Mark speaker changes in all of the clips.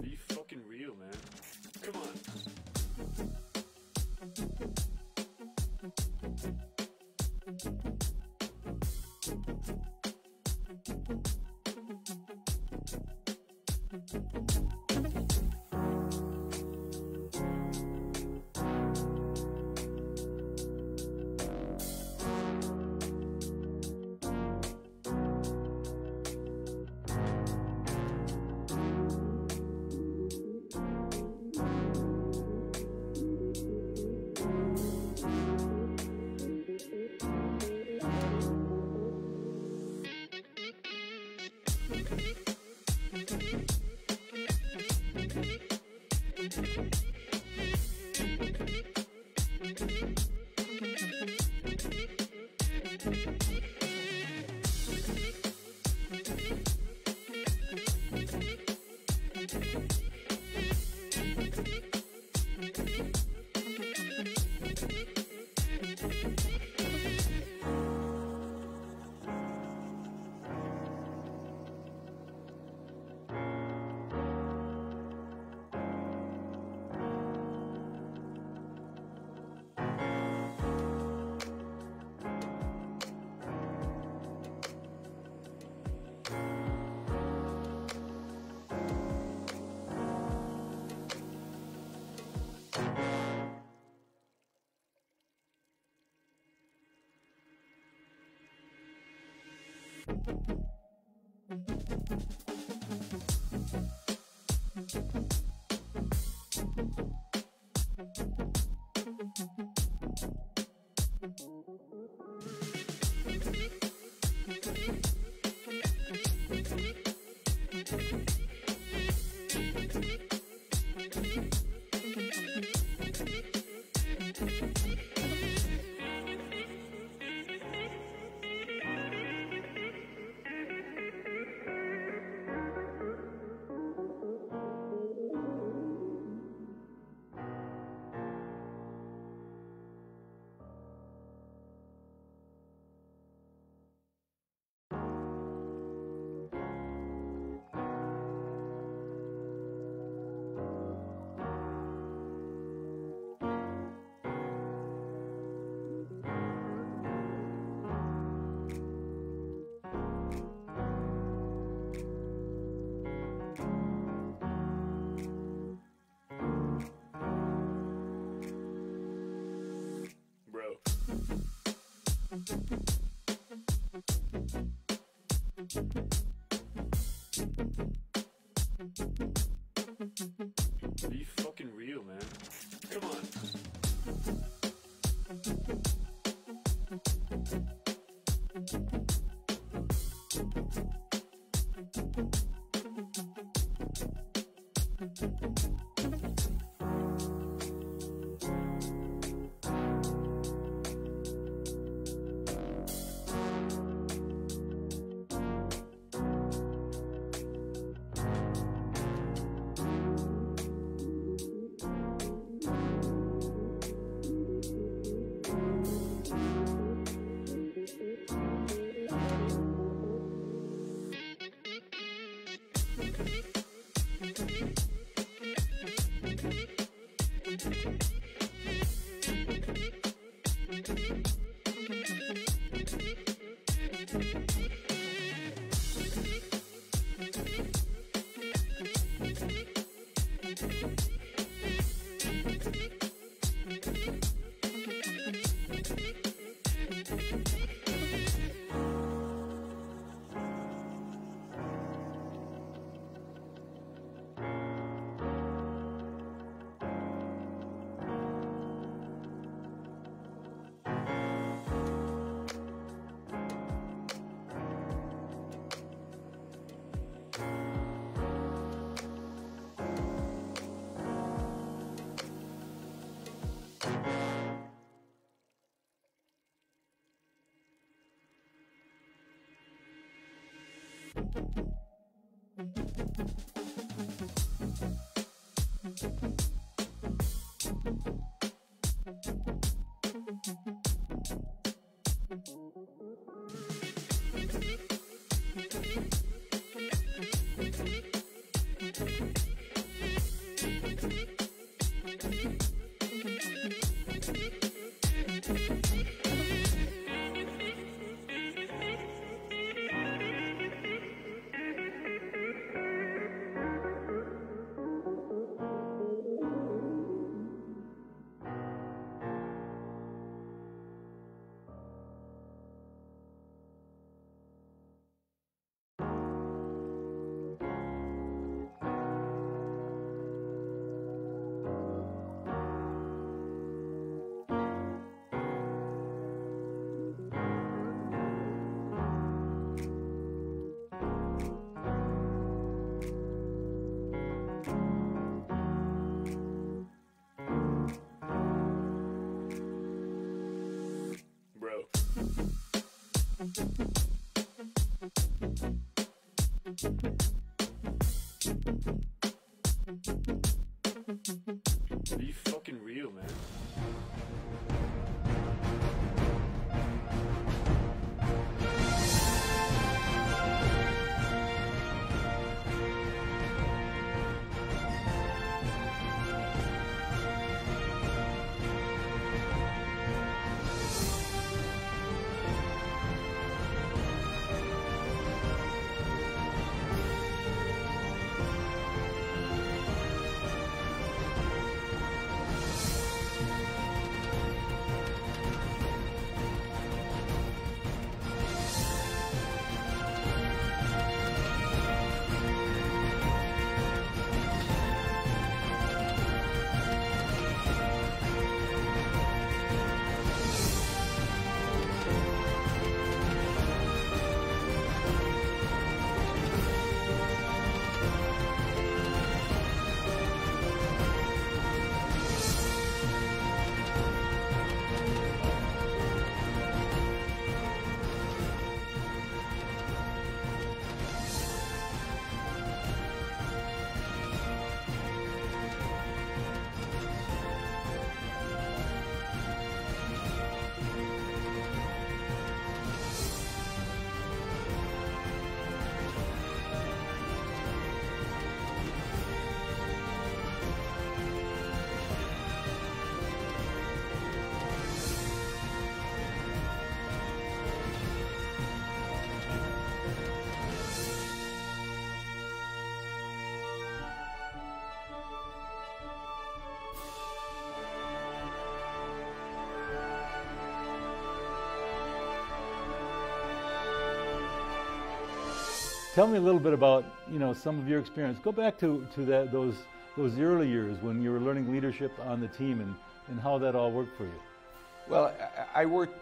Speaker 1: Be fucking real, man. Come on. Be fucking real, man. Come on. Be fucking real, man.
Speaker 2: Tell me a little bit about, some of your experience. Go back to those early years when you were learning leadership on the team and how that all worked for you.
Speaker 3: Well, I worked,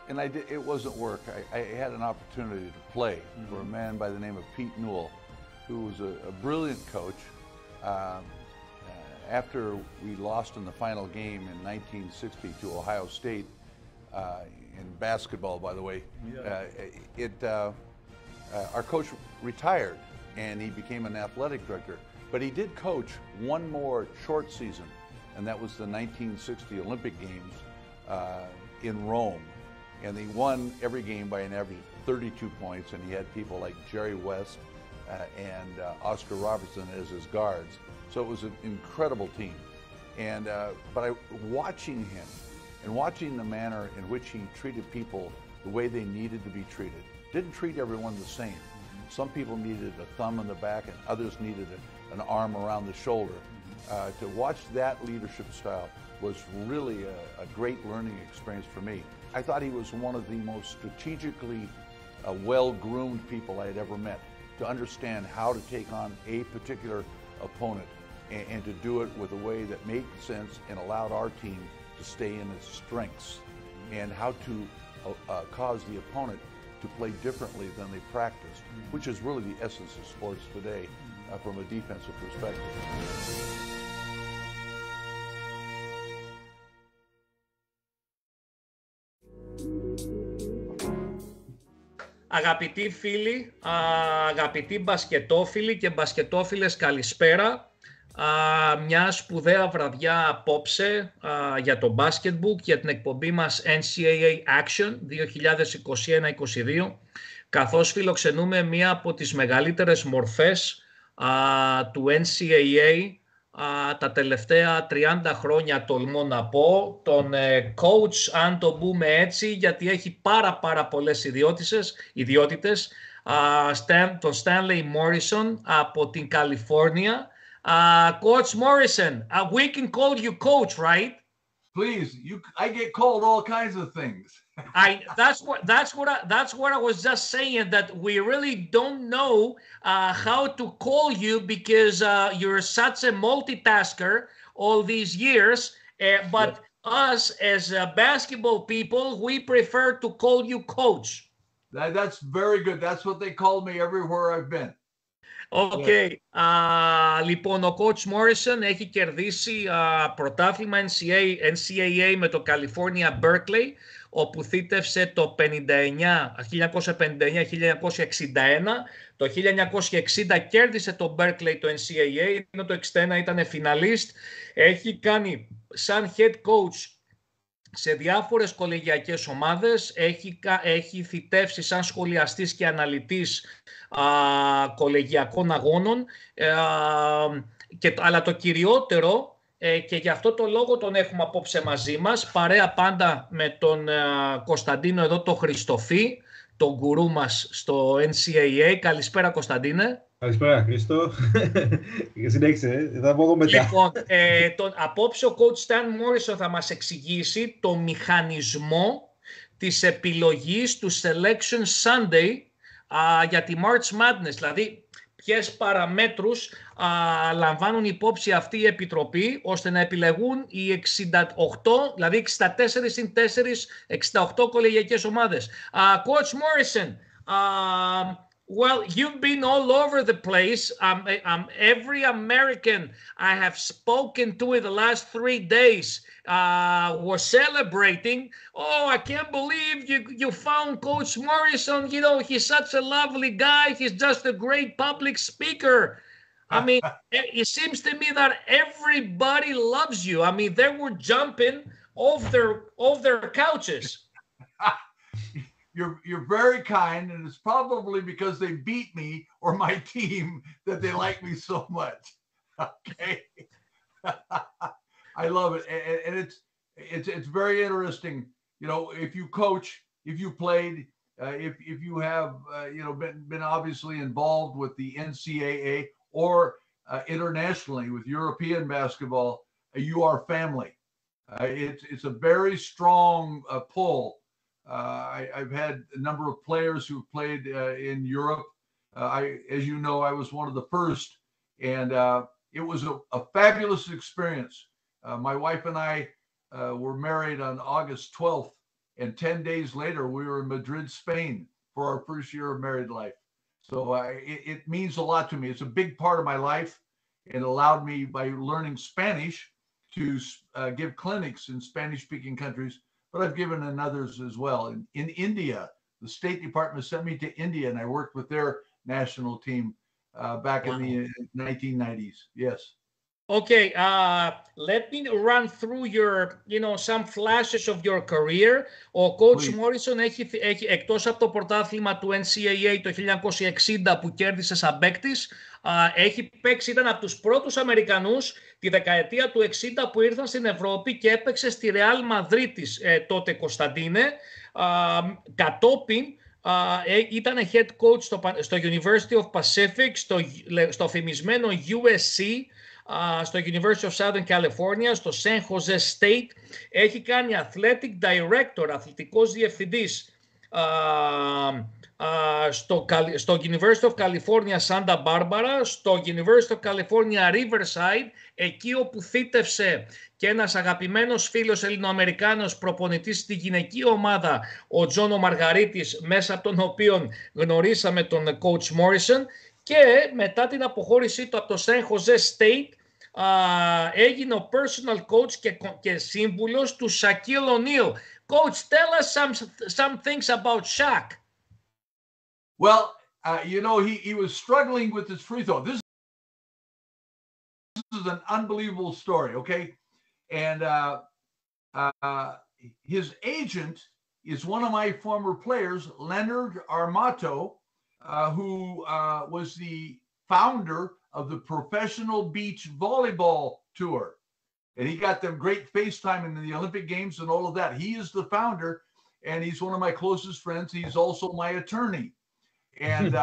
Speaker 3: and it wasn't work. I had an opportunity to play for a man by the name of Pete Newell, who was a brilliant coach. After we lost in the final game in 1960 to Ohio State, in basketball, by the way, our coach retired and he became an athletic director. But he did coach one more short season, and that was the 1960 Olympic Games in Rome. And he won every game by an average of 32 points, and he had people like Jerry West and Oscar Robertson as his guards. So it was an incredible team. And but watching him and watching the manner in which he treated people the way they needed to be treated, didn't treat everyone the same. Some people needed a thumb in the back and others needed an arm around the shoulder. To watch that leadership style was really a great learning experience for me. I thought he was one of the most strategically well-groomed people I had ever met, to understand how to take on a particular opponent and to do it with a way that made sense and allowed our team to stay in its strengths, and how to cause the opponent to play differently than they practiced, which is really the essence of sports today from a defensive perspective.
Speaker 4: Αγαπητοί φίλοι, αγαπητοί μπασκετόφιλοι και μπασκετόφιλες, καλησπέρα. Μια σπουδαία βραδιά απόψε για το basketbook, για την εκπομπή μας NCAA Action 2021-22, καθώς φιλοξενούμε μία από τις μεγαλύτερες μορφές του NCAA τα τελευταία 30 χρόνια, τολμώ να πω, τον coach, αν το πούμε έτσι, γιατί έχει πάρα πολλές ιδιότητες, τον Stanley Morrison από την Καλιφόρνια. Coach Morrison, we can call you coach, right?
Speaker 3: Please, I get called all kinds of things.
Speaker 4: That's what I was just saying, that we really don't know how to call you because you're such a multitasker all these years. But us as basketball people, we prefer to call you coach.
Speaker 3: That's very good. That's what they call me everywhere I've been.
Speaker 4: Okay. Λοιπόν, ο Coach Morrison έχει κερδίσει πρωτάθλημα NCAA με το California Berkeley, όπου θύτευσε το 1959-1961. Το 1960 κέρδισε το Berkeley το NCAA, ενώ το 1961 ήταν φιναλίστ. Έχει κάνει σαν head coach σε διάφορες κολεγιακές ομάδες, έχει θητεύσει σαν σχολιαστής και αναλυτής κολεγιακών αγώνων, αλλά το κυριότερο, και γι' αυτό το λόγο τον έχουμε απόψε μαζί μας, παρέα πάντα με τον Κωνσταντίνο εδώ, το Χριστοφή, τον γκουρού μας στο NCAA. Καλησπέρα, Κωνσταντίνε.
Speaker 5: Καλησπέρα, Χρήστο. Συνέχισε, θα πω εγώ μετά.
Speaker 4: Λοιπόν, απόψε ο coach Stan Morrison θα μας εξηγήσει το μηχανισμό της επιλογής του Selection Sunday για τη March Madness, δηλαδή ποιες παραμέτρους λαμβάνουν υπόψη αυτή η επιτροπή ώστε να επιλεγούν οι 68, δηλαδή 64 συν 4, 68 κολεγιακές ομάδες. Coach Morrison, well, you've been all over the place. Every American I have spoken to in the last 3 days was celebrating. Oh, I can't believe you found Coach Morrison. You know, he's such a lovely guy. He's just a great public speaker. I mean, it seems to me that everybody loves you. I mean, they were jumping off their couches.
Speaker 3: You're very kind, and it's probably because they beat me or my team that they like me so much. Okay. I love it, and it's very interesting. You know, if you coach, if you played, if you have been obviously involved with the NCAA or internationally with European basketball, you are family. It's a very strong pull. I've had a number of players who've played in Europe. As you know, I was one of the first, and it was a fabulous experience. My wife and I were married on August 12th, and 10 days later, we were in Madrid, Spain for our first year of married life. So it means a lot to me. It's a big part of my life. It allowed me, by learning Spanish, to give clinics in Spanish-speaking countries, but I've given in others as well. In India, the State Department sent me to India, and I worked with their national team back in the 1990s. Yes.
Speaker 4: Okay, let me run through some flashes of your career. Ο Coach Morrison έχει εκτός από το πρωτάθλημα του NCAA το 1960 που κέρδισε σαν παίκτης, έχει παίξει, ήταν από τους πρώτους Αμερικανούς τη δεκαετία του 60 που ήρθαν στην Ευρώπη και έπαιξε στη Real Μαδρίτης τότε, Κωνσταντίνε. Κατόπιν ήταν head coach στο University of Pacific, στο φημισμένο USC, στο University of Southern California, στο San Jose State. Έχει κάνει athletic director, αθλητικός διευθυντής στο University of California Santa Barbara, στο University of California Riverside, εκεί όπου θύτευσε και ένας αγαπημένος φίλος Ελληνοαμερικάνος προπονητής στη γυναική ομάδα, ο Τζόνο Μαργαρίτης, μέσα από τον οποίο γνωρίσαμε τον Coach Morrison. Και μετά την αποχώρησή του από το San Jose State έγινε ο personal coach και σύμβουλος του Shaquille O'Neal. Coach, tell us some things about Shaq.
Speaker 3: Well, he was struggling with his free throw. This is an unbelievable story, okay? And his agent is one of my former players, Leonard Armato, who was the founder of the Professional Beach Volleyball Tour. And he got them great FaceTime in the Olympic Games and all of that. He is the founder, and he's one of my closest friends. He's also my attorney. And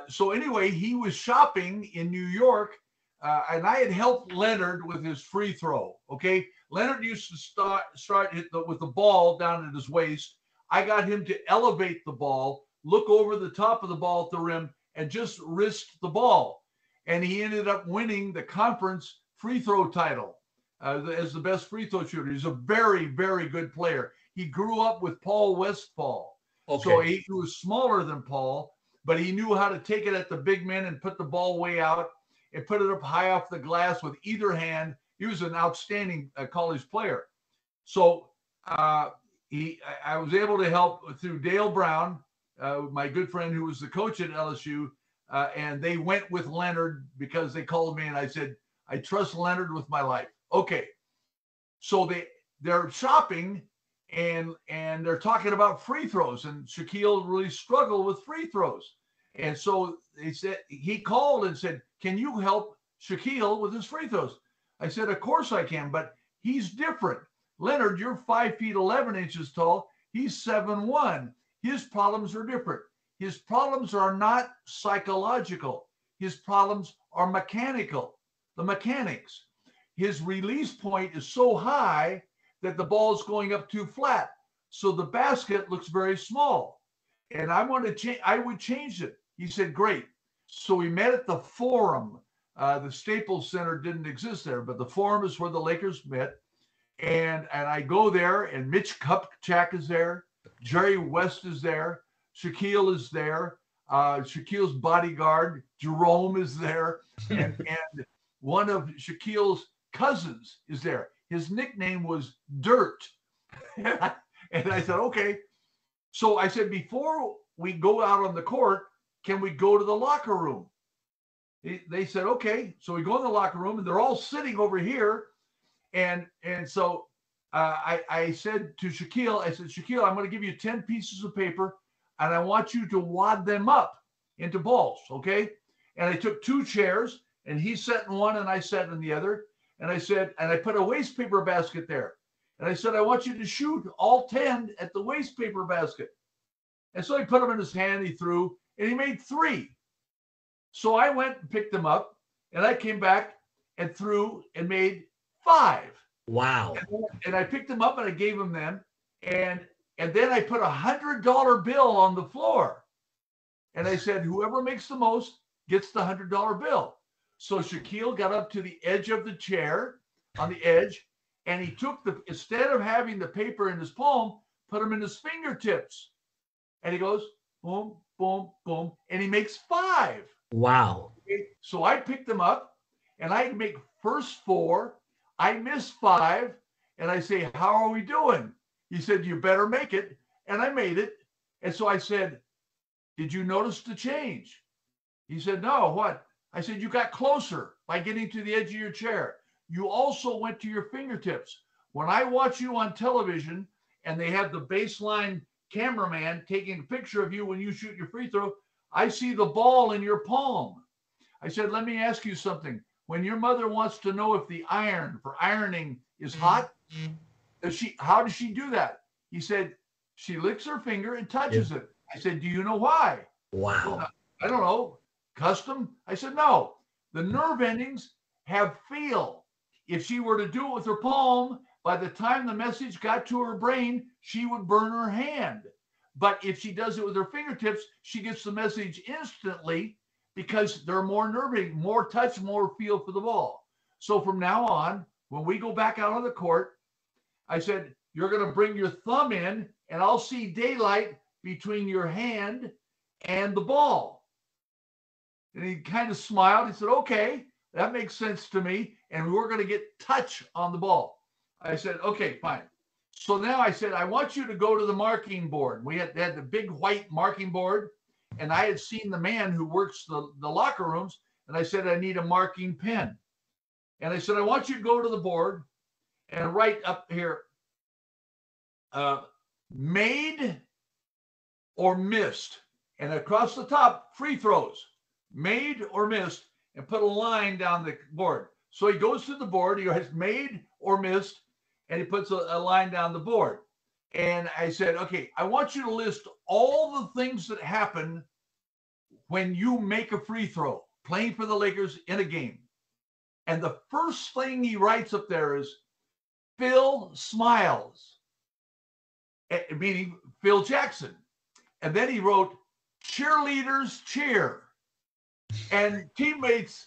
Speaker 3: so anyway, he was shopping in New York, and I had helped Leonard with his free throw, okay? Leonard used to start with the ball down at his waist. I got him to elevate the ball, look over the top of the ball at the rim, and just wrist the ball. And he ended up winning the conference free throw title as the best free throw shooter. He's a very, very good player. He grew up with Paul Westphal. Okay. So he was smaller than Paul, but he knew how to take it at the big men and put the ball way out and put it up high off the glass with either hand. He was an outstanding college player. So I was able to help through Dale Brown, my good friend who was the coach at LSU, and they went with Leonard because they called me and I said, I trust Leonard with my life. Okay. So they're shopping and they're talking about free throws, and Shaquille really struggled with free throws. And so he called and said, can you help Shaquille with his free throws? I said, of course I can, but he's different. Leonard, you're 5 feet 11 inches tall. He's 7'1". His problems are different. His problems are not psychological. His problems are mechanical, the mechanics. His release point is so high that the ball is going up too flat. So the basket looks very small. And I would change it. He said, great. So we met at the Forum. The Staples Center didn't exist there, but the Forum is where the Lakers met. And I go there, and Mitch Kupchak is there. Jerry West is there. Shaquille is there. Shaquille's bodyguard, Jerome, is there. And one of Shaquille's cousins is there. His nickname was Dirt. And I said, okay. So I said, before we go out on the court, can we go to the locker room? They said, okay. So we go in the locker room, and they're all sitting over here. And so I said to Shaquille, I said, Shaquille, I'm going to give you 10 pieces of paper, and I want you to wad them up into balls, okay? And I took 2 chairs, and he sat in one, and I sat in the other. And I said, and I put a waste paper basket there. And I said, I want you to shoot all 10 at the waste paper basket. And so he put them in his hand, he threw, and he made 3. So I went and picked them up, and I came back and threw and made 5.
Speaker 4: Wow.
Speaker 3: And I picked them up and I gave them them. And then I put $100 bill on the floor. And I said, whoever makes the most gets the $100 bill. So Shaquille got up to the edge of the chair, on the edge, and he took instead of having the paper in his palm, put them in his fingertips. And he goes, boom, boom, boom, and he makes 5.
Speaker 4: Wow.
Speaker 3: Okay? So I picked them up, and I make first 4. I miss 5, and I say, how are we doing? He said, you better make it. And I made it. And so I said, did you notice the change? He said, no, what? I said, you got closer by getting to the edge of your chair. You also went to your fingertips. When I watch you on television and they have the baseline cameraman taking a picture of you when you shoot your free throw, I see the ball in your palm. I said, let me ask you something. When your mother wants to know if the iron for ironing is hot, how does she do that? He said, she licks her finger and touches it. I said, do you know why?
Speaker 4: Wow.
Speaker 3: Said, I don't know. Custom? I said, no. The nerve endings have feel. If she were to do it with her palm, by the time the message got to her brain, she would burn her hand. But if she does it with her fingertips, she gets the message instantly because they're more nerving, more touch, more feel for the ball. So from now on, when we go back out on the court, I said, you're going to bring your thumb in and I'll see daylight between your hand and the ball. And he kind of smiled. He said, okay, that makes sense to me. And we're going to get touch on the ball. I said, okay, fine. So now I said, I want you to go to the marking board. We had the big white marking board, and I had seen the man who works the locker rooms, and I said, I need a marking pen. And I said, I want you to go to the board and write up here, made or missed. And across the top, free throws, made or missed, and put a line down the board. So he goes to the board, he writes made or missed, and he puts a line down the board. And I said, okay, I want you to list all the things that happen when you make a free throw, playing for the Lakers in a game. And the first thing he writes up there is, Phil smiles, meaning Phil Jackson. And then he wrote, cheerleaders cheer, and teammates,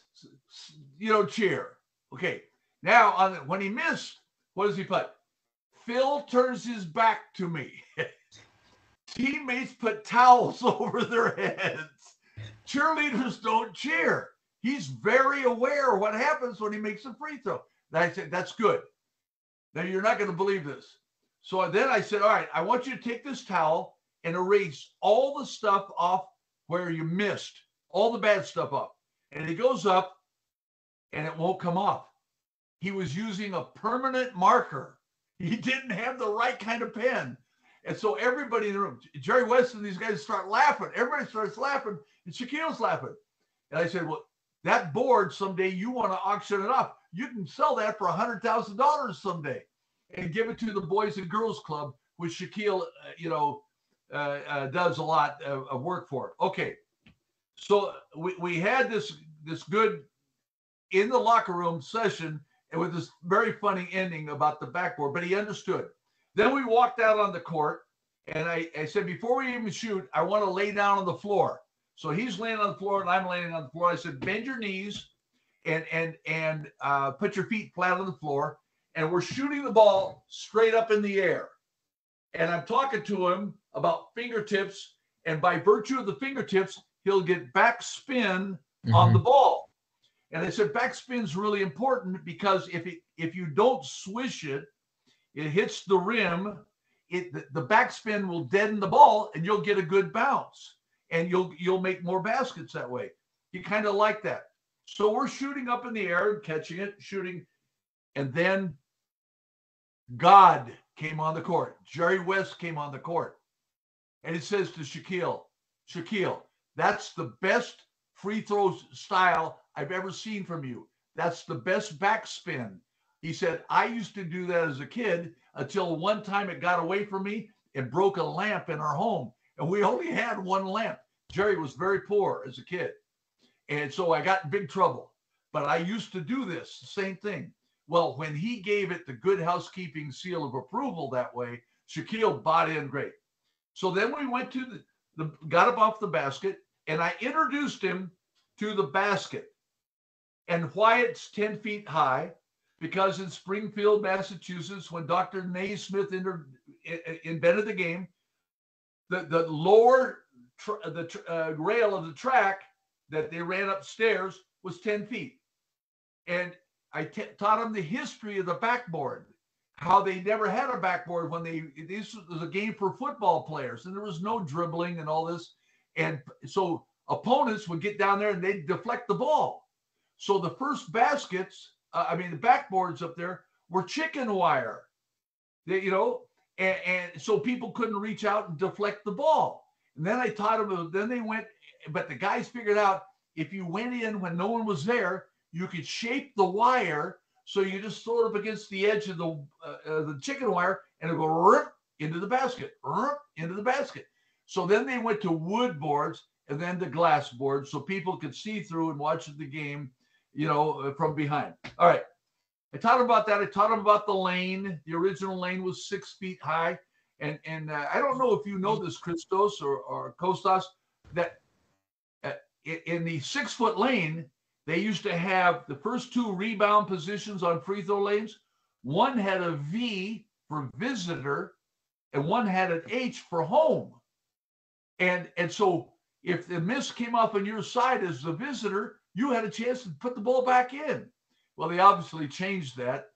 Speaker 3: cheer. Okay, now when he missed, what does he put? Phil turns his back to me. Teammates put towels over their heads. Cheerleaders don't cheer. He's very aware of what happens when he makes a free throw. And I said, that's good. Now, you're not going to believe this. So then I said, all right, I want you to take this towel and erase all the stuff off where you missed, all the bad stuff up. And he goes up and it won't come off. He was using a permanent marker. He didn't have the right kind of pen. And so everybody in the room, Jerry West and these guys start laughing. Everybody starts laughing, and Shaquille's laughing. And I said, well, that board, someday you want to auction it off. You can sell that for $100,000 someday and give it to the Boys and Girls Club, which Shaquille, does a lot of work for. Okay. So we had this good in the locker room session, and with this very funny ending about the backboard, but he understood. Then we walked out on the court, and I said, before we even shoot, I want to lay down on the floor. So he's laying on the floor, and I'm laying on the floor. I said, bend your knees and put your feet flat on the floor, and we're shooting the ball straight up in the air. And I'm talking to him about fingertips, and by virtue of the fingertips, he'll get backspin on the ball. And I said, backspin's really important because if you don't swish it, it hits the rim, the backspin will deaden the ball, and you'll get a good bounce, and you'll make more baskets that way. You kind of like that. So we're shooting up in the air and catching it, shooting, and then God came on the court. Jerry West came on the court, and he says to Shaquille, that's the best free throw style I've ever seen from you. That's the best backspin. He said, I used to do that as a kid until one time it got away from me and broke a lamp in our home. And we only had one lamp. Jerry was very poor as a kid. And so I got in big trouble. But I used to do this, the same thing. Well, when he gave it the good housekeeping seal of approval that way, Shaquille bought in great. So then we went to got up off the basket, and I introduced him to the basket and why it's 10 feet high. Because in Springfield, Massachusetts, when Dr. Naismith invented the game, the lower rail of the track that they ran upstairs was 10 feet. And I taught them the history of the backboard, how they never had a backboard when this was a game for football players, and there was no dribbling and all this. And so opponents would get down there and they'd deflect the ball. So the first baskets, the backboards up there were chicken wire, and so people couldn't reach out and deflect the ball. And then I taught them, then they went, but the guys figured out if you went in when no one was there, you could shape the wire so you just throw it up against the edge of the chicken wire and it'll go into the basket, into the basket. So then they went to wood boards and then to glass boards so people could see through and watch the game, from behind. All right. I taught them about that. I taught them about the lane. The original lane was 6 feet high. And I don't know if you know this, Christos or Kostas, that in the 6 foot lane, they used to have the first two rebound positions on free throw lanes. One had a V for visitor and one had an H for home. And so if the miss came off on your side as the visitor, you had a chance to put the ball back in. Well, they obviously changed that.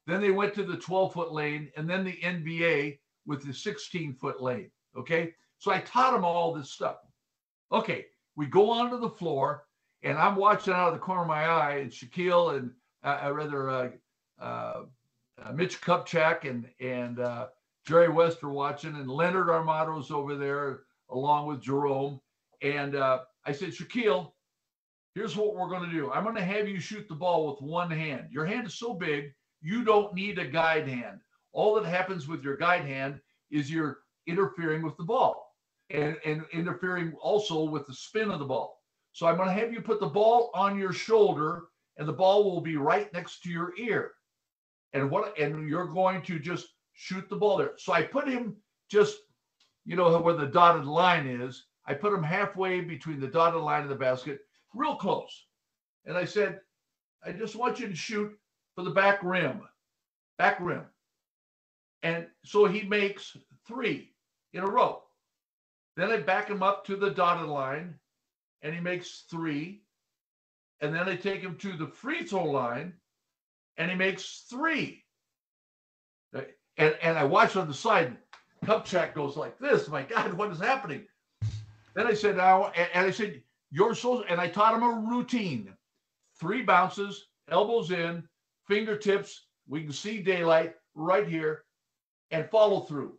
Speaker 3: Then they went to the 12-foot lane, and then the NBA with the 16-foot lane. Okay, so I taught them all this stuff. Okay, we go onto the floor, and I'm watching out of the corner of my eye, and Shaquille and Mitch Kupchak and Jerry West are watching, and Leonard Armado's over there along with Jerome. And I said, Shaquille, here's what we're going to do. I'm going to have you shoot the ball with one hand. Your hand is so big, you don't need a guide hand. All that happens with your guide hand is you're interfering with the ball and interfering also with the spin of the ball. So I'm going to have you put the ball on your shoulder, and the ball will be right next to your ear. And you're going to just shoot the ball there. So I put him just, where the dotted line is. I put him halfway between the dotted line and the basket, real close. And I said, I just want you to shoot for the back rim. And so he makes 3 in a row. Then I back him up to the dotted line, and he makes 3. And then I take him to the free throw line, and he makes 3. And I watch on the side, Kupchak goes like this. My God, what is happening? Then I said, you're so, and I taught him a routine. 3 bounces, elbows in, fingertips, we can see daylight right here, and follow through.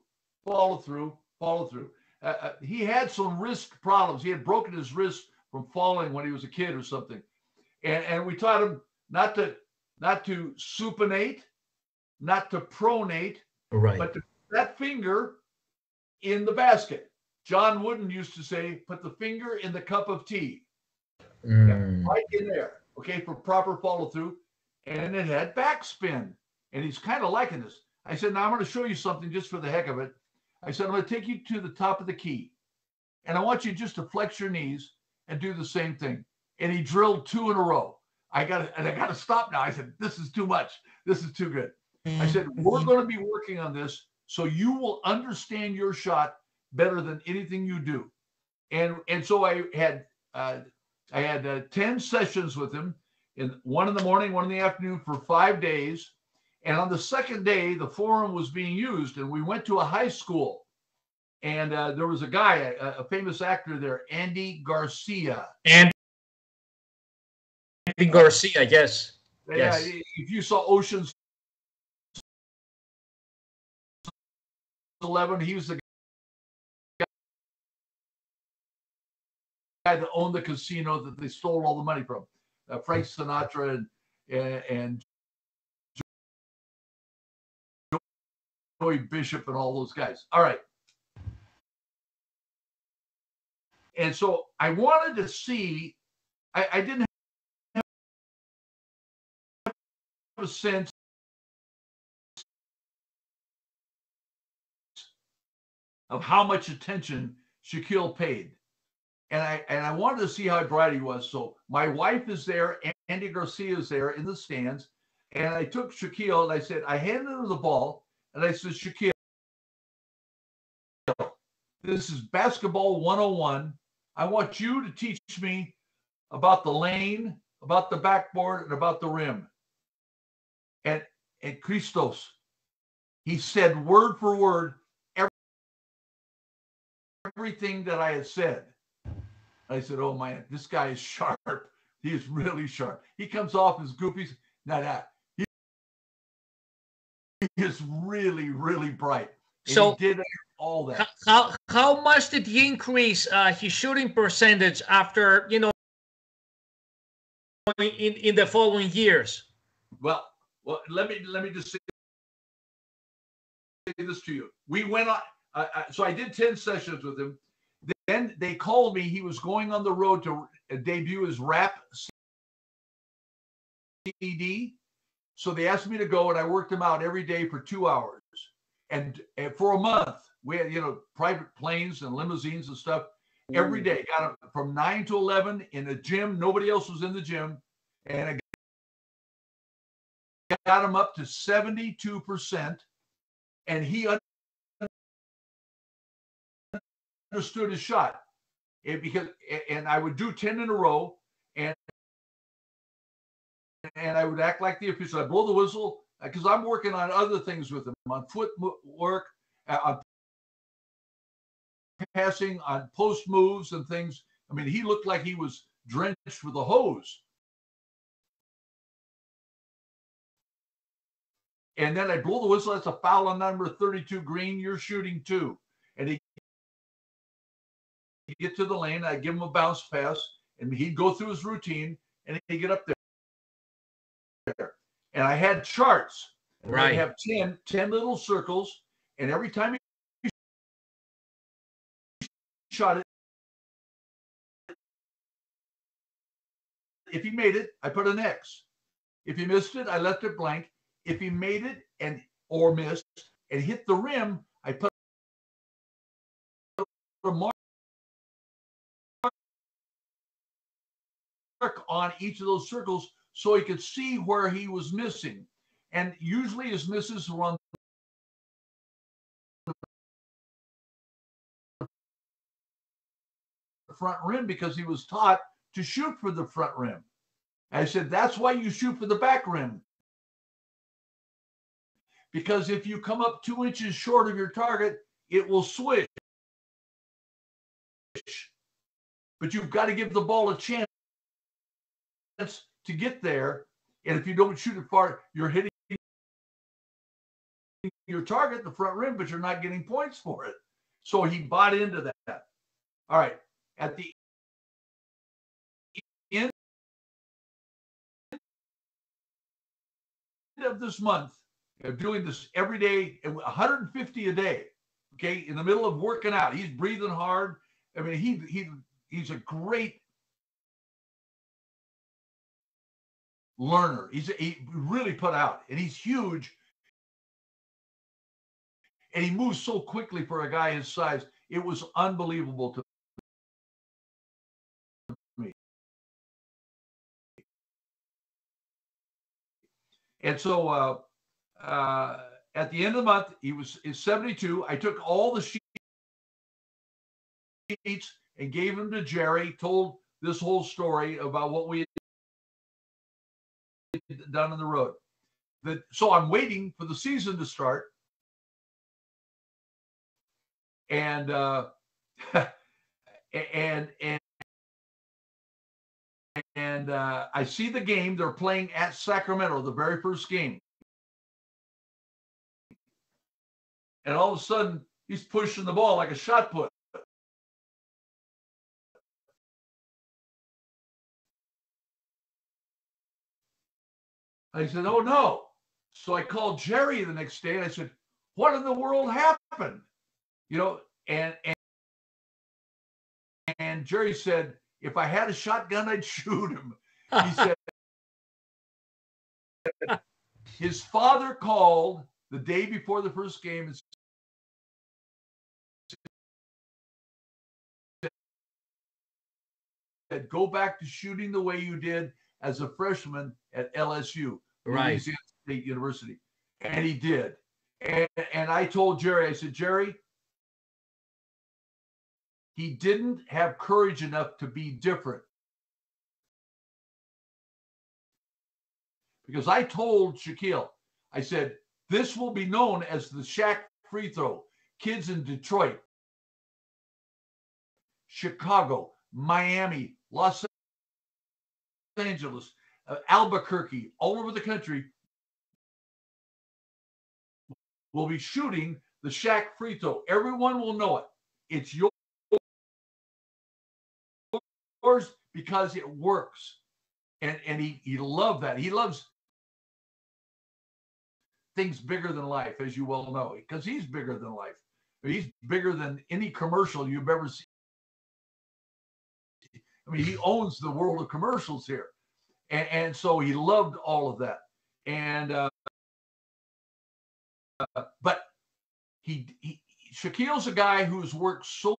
Speaker 3: He had some wrist problems. He had broken his wrist from falling when he was a kid or something. And we taught him not to supinate, not to pronate,
Speaker 4: Right.
Speaker 3: but to put that finger in the basket. John Wooden used to say, put the finger in the cup of tea. Right in there, okay, for proper follow through. And it had backspin. And he's kind of liking this. I said, now I'm going to show you something just for the heck of it. I said, I'm going to take you to the top of the key. And I want you just to flex your knees and do the same thing. And he drilled 2 in a row. I got to stop now. I said, this is too much. This is too good. I said, we're going to be working on this so you will understand your shot better than anything you do. And so I had 10 sessions with him, one in the morning, one in the afternoon for 5 days. And on the second day, the forum was being used, and we went to a high school. And there was a guy, a famous actor there, Andy Garcia.
Speaker 4: Andy Garcia, yes.
Speaker 3: Yeah,
Speaker 4: yes.
Speaker 3: If you saw Ocean's 11, he was the guy that owned the casino that they stole all the money from. Frank Sinatra and Joey Bishop and all those guys. All right. And so I wanted to see, I didn't have a sense of how much attention Shaquille paid. And I wanted to see how bright he was. So my wife is there, Andy Garcia is there in the stands. And I took Shaquille and I said, I handed him the ball. And I said, Shaquille, this is basketball 101. I want you to teach me about the lane, about the backboard, and about the rim. And Christos, he said word for word everything that I had said. I said, oh man, this guy is sharp. He is really sharp. He comes off as goofy. Not that. He is really, really bright. And
Speaker 4: so
Speaker 3: he did all that.
Speaker 4: How much did he increase his shooting percentage after, in the following years?
Speaker 3: Well, let me just say this to you. We went on. So I did 10 sessions with him. Then they called me. He was going on the road to debut his rap CD. So they asked me to go, and I worked him out every day for 2 hours. And for a month, we had, private planes and limousines and stuff every day. Got him from 9 to 11 in a gym. Nobody else was in the gym. And I got him up to 72%. And he understood his shot. And I would do 10 in a row, and I would act like the official. I'd blow the whistle, because I'm working on other things with him, on footwork, on passing, on post moves and things. I mean, he looked like he was drenched with a hose. And then I blow the whistle. That's a foul on number 32 green. You're shooting 2. And he'd get to the lane. I'd give him a bounce pass, and he'd go through his routine, and he'd get up there. And I had charts. And
Speaker 4: right.
Speaker 3: I'd have 10 little circles, and every time he shot it, if he made it, I put an X. If he missed it, I left it blank. If he made it or missed and hit the rim, I put a mark on each of those circles so he could see where he was missing. And usually his misses were on the front rim because he was taught to shoot for the front rim. I said, that's why you shoot for the back rim. Because if you come up 2 inches short of your target, it will swish. But you've got to give the ball a chance to get there. And if you don't shoot it far, you're hitting your target, the front rim, but you're not getting points for it. So he bought into that. All right. At the end of this month, I'm doing this every day, 150 a day. Okay, in the middle of working out, he's breathing hard. I mean, he's a great learner. He really put out, and he's huge, and he moves so quickly for a guy his size. It was unbelievable to me. And so at the end of the month, is 72. I took all the sheets and gave them to Jerry, told this whole story about what we had done on the road. So I'm waiting for the season to start. And I see the game. They're playing at Sacramento, the very first game. And all of a sudden, he's pushing the ball like a shot put. I said, oh, no. So I called Jerry the next day, and I said, what in the world happened? You know, and Jerry said, if I had a shotgun, I'd shoot him. He said, his father called the day before the first game and said, go back to shooting the way you did as a freshman at LSU,
Speaker 4: right.
Speaker 3: Louisiana State University. And he did. And I told Jerry, I said, Jerry, he didn't have courage enough to be different. Because I told Shaquille, I said, this will be known as the Shaq free throw. Kids in Detroit, Chicago, Miami, Los Angeles, Albuquerque, all over the country will be shooting the Shaq free throw. Everyone will know it. It's yours because it works. And he loved that. He loves things bigger than life, as you well know, because he's bigger than life. He's bigger than any commercial you've ever seen. I mean, he owns the world of commercials here. And so he loved all of that. And but Shaquille's a guy who's worked so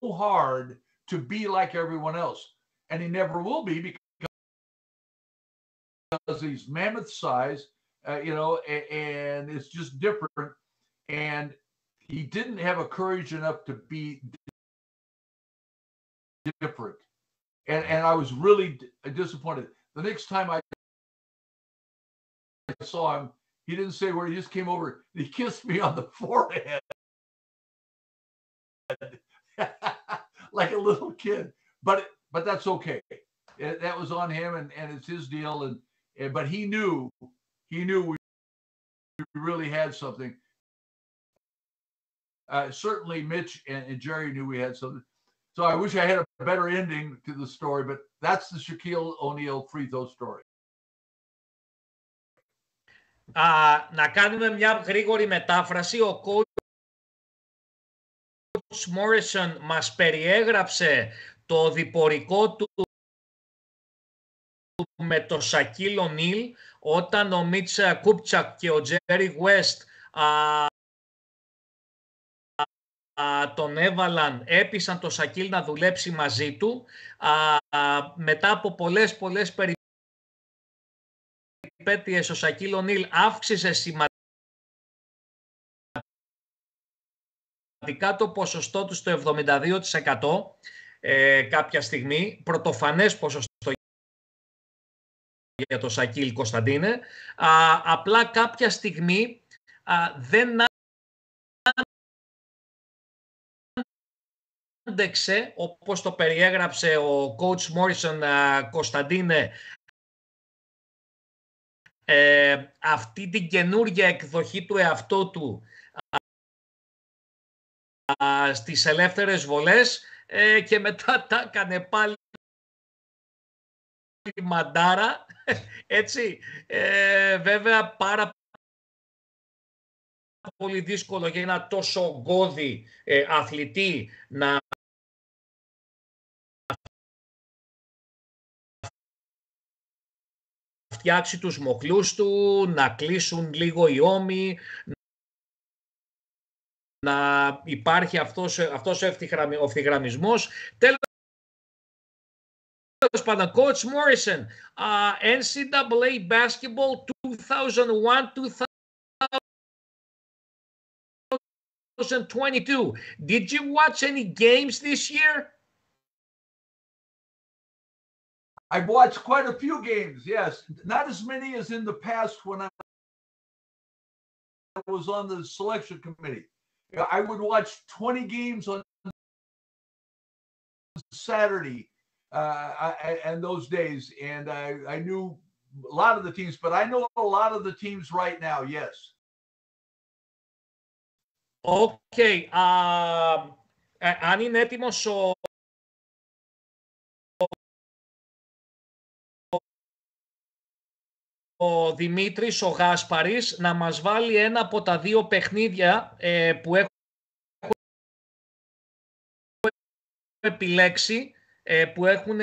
Speaker 3: hard to be like everyone else. And he never will be because he's mammoth size, you know, and it's just different. And he didn't have a courage enough to be different. And I was really disappointed. The next time I saw him. He didn't say where. He just came over. He kissed me on the forehead. Like a little kid. But that's okay. That was on him, and it's his deal. But he knew we really had something. Certainly Mitch and Jerry knew we had something. So I wish I had a better ending to the story, but that's the Shaquille O'Neal free throw story.
Speaker 4: Να κάνουμε μια γρήγορη μετάφραση. Ο coach Morrison μας περιέγραψε το διπορικό του με το Shaquille O'Neal όταν ο Μιτς Κούπτσακ και ο Τζέρι West τον έβαλαν, έπεισαν το Shaquille να δουλέψει μαζί του. Μετά από πολλές περιπέτειες ο Shaquille O'Neal αύξησε σημαντικά το ποσοστό του στο 72% κάποια στιγμή, πρωτοφανές ποσοστό για το Shaquille, Κωνσταντίνε. Απλά κάποια στιγμή δεν άντεξε, όπως το περιέγραψε ο coach Morrison, Κωνσταντίνε, αυτή την καινούργια εκδοχή του εαυτού του στις ελεύθερες βολές, και μετά τα έκανε πάλι μαντάρα, έτσι. Βέβαια πάρα πολύ δύσκολο για ένα τόσο γκώδη αθλητή να φτιάξει τους μοχλούς του, να κλείσουν λίγο οι ώμοι, να υπάρχει αυτός ο ευθυγραμμισμός. Τέλος πάντων, Coach Morrison, NCAA Basketball 2001-2022. Did you watch any games this year?
Speaker 3: I've watched quite a few games, yes. Not as many as in the past when I was on the selection committee. I would watch 20 games on Saturday and those days, and I knew a lot of the teams, but I know a lot of the teams right now, yes.
Speaker 4: Okay. Αν είναι έτοιμος ο Δημήτρης, ο Γάσπαρης, να μας βάλει ένα από τα δύο παιχνίδια που έχω επιλέξει, που έχουν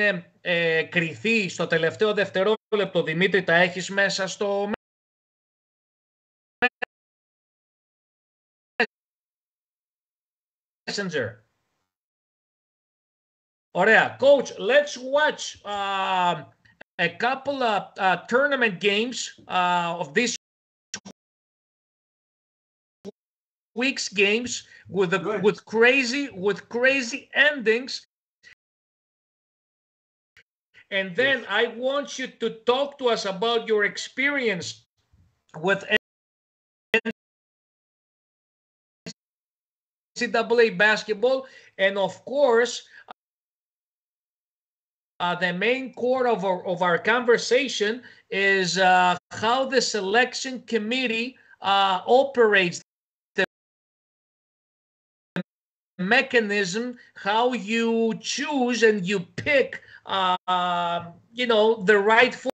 Speaker 4: κριθεί στο τελευταίο δευτερόλεπτο. Δημήτρη, τα έχεις μέσα στο Messenger? Ωραία. Coach, let's watch a couple of tournament games of this week's games with crazy endings, and then yes, I want you to talk to us about your experience with NCAA basketball, and of course, the main core of our conversation is how the selection committee operates, the mechanism, how you choose and you pick, the rightful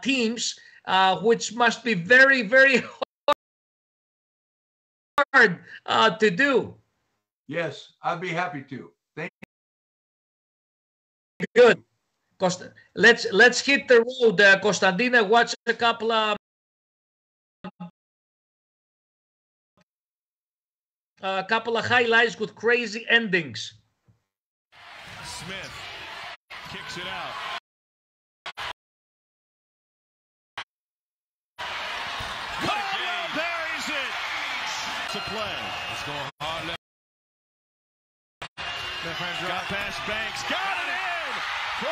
Speaker 4: teams, which must be very, very hard to do.
Speaker 3: Yes, I'd be happy to. Thank you.
Speaker 4: Good. Let's hit the road, Costandina. Watch a couple of highlights with crazy endings.
Speaker 6: Smith kicks it out. Buries it. To play. It's going hard left. Got past Banks. Got it in. 4.3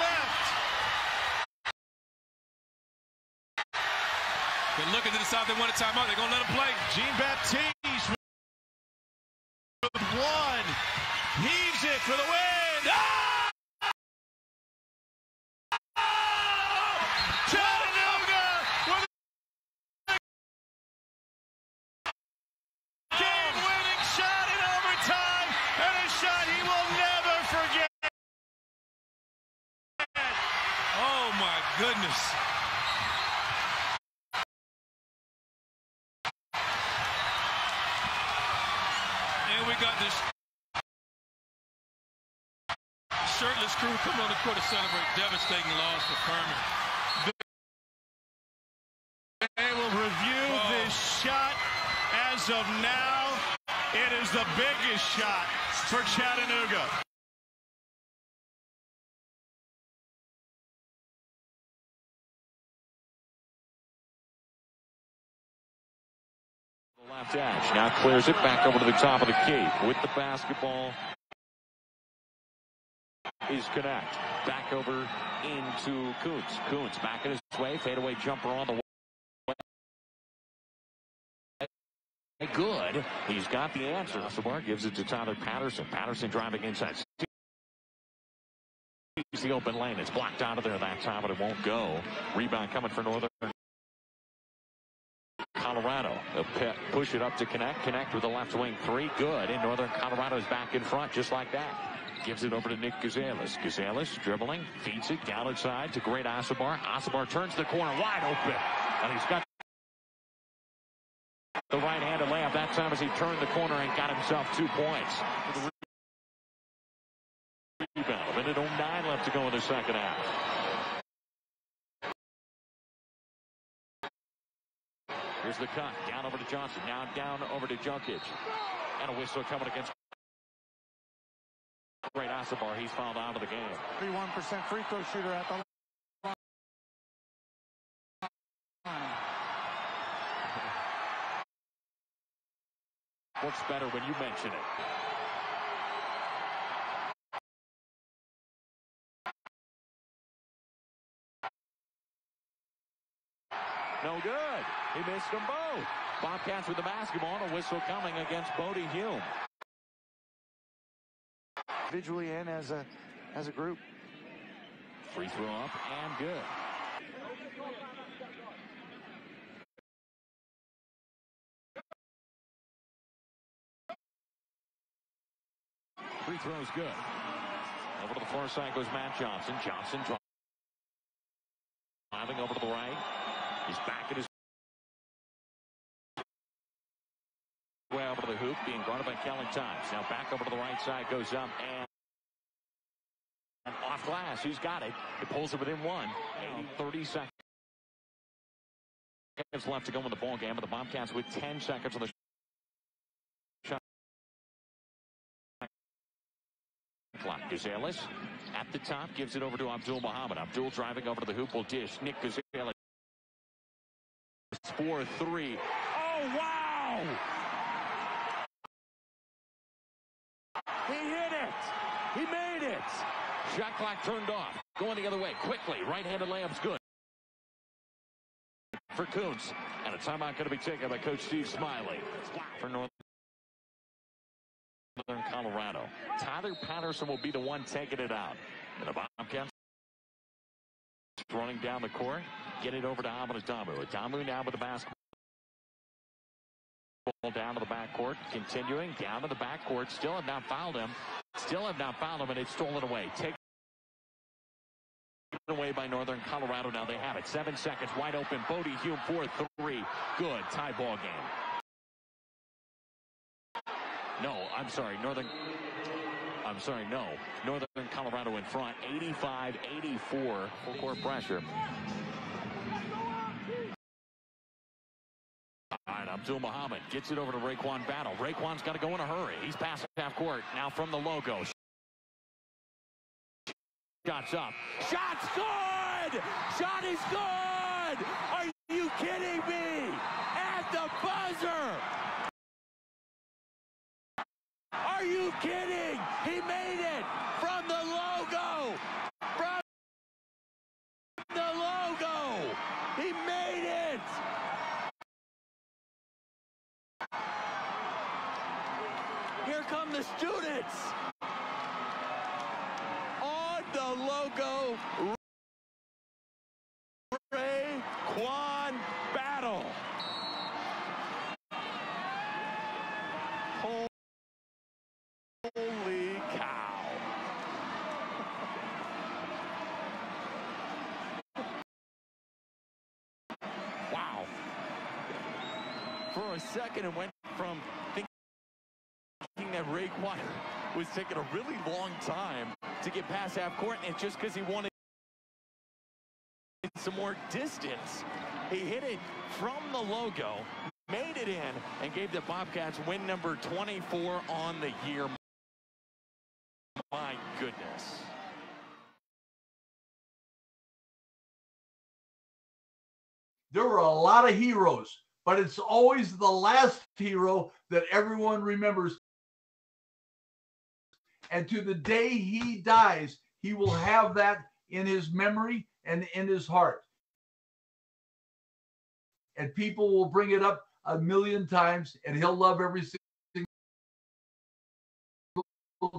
Speaker 6: left. They're looking to decide they want a timeout. They're going to let him play. Jean-Baptiste with one. Heaves it for the win. Ah! Chattanooga with a game-winning shot in overtime, and a shot he will never forget. Oh, my goodness. And we got this shirtless crew coming on the court to celebrate devastating loss for Furman. They will review this shot. As of now, it is the biggest shot for Chattanooga.
Speaker 7: Left edge now clears it back over to the top of the key with the basketball. Is Connect back over into Kuntz. Kuntz back in his way, fadeaway jumper on the way. Good. He's got the answer. Asabar gives it to Tyler Patterson. Patterson driving inside. Sees the open lane. It's blocked out of there that time, but it won't go. Rebound coming for Northern Colorado. They'll push it up to Connect. Connect with the left wing three. Good. And Northern Colorado is back in front just like that. Gives it over to Nick Gonzalez. Gonzalez dribbling. Feeds it down inside to great Asabar. Asabar turns the corner wide open. And he's got the right-handed layup that time as he turned the corner and got himself 2 points. For the rebound. 1:09 left to go in the second half. Here's the cut. Down over to Johnson. Now down over to Junkic. And a whistle coming against great Asabar. He's fouled out of the game.
Speaker 8: 31% free throw shooter at the line.
Speaker 7: Looks better when you mention it. No good. He missed them both. Bobcats with the basketball and a whistle coming against Bodie Hume.
Speaker 8: Individually and as a group.
Speaker 7: Free throw up and good. Free throw is good. Over to the far side goes Matt Johnson. Johnson driving over to the right. He's back at his way over to the hoop, being guarded by Kellen Times. Now back over to the right side, goes up and off glass. He's got it. It pulls it within one. 30 seconds left to go in the ball game, but the Bobcats with 10 seconds on the shot clock. Gonzalez at the top gives it over to Abdul Muhammad. Abdul driving over to the hoop will dish. Nick Gonzalez 4-3. Oh wow! He hit it. He made it. Shot clock turned off. Going the other way quickly. Right-handed layup's good for Kuntz. And a timeout going to be taken by Coach Steve Smiley for Northern Colorado. Tyler Patterson will be the one taking it out. And the Bobcats running down the court. Get it over to Adamu. Adamu now with the basketball. Down to the backcourt. Continuing down to the backcourt. Still have not fouled him. And it's stolen away. Taken away by Northern Colorado. Now they have it. 7 seconds. Wide open. Bodie Hume 4-3. Good. Tie ball game. No, I'm sorry. Northern Colorado in front. 85-84. Full court pressure. All right, Abdul Muhammad gets it over to Raekwon Battle. Raekwon's got to go in a hurry. He's past half court. Now from the logo. Shots up. Shot's good! Shot is good! Are you kidding me? At the buzzer! Are you kidding? He made it from the logo! From the logo! He made it! the students. On the logo, Ray Kwan battle. Holy cow. Wow. For a second, it went from thinking that Ray Kwan was taking a really long time to get past half court, and just because he wanted some more distance, he hit it from the logo, made it in, and gave the Bobcats win number 24 on the year. My goodness.
Speaker 3: There were a lot of heroes, but it's always the last hero that everyone remembers. And to the day he dies, he will have that in his memory and in his heart. And people will bring it up a million times, and he'll love every single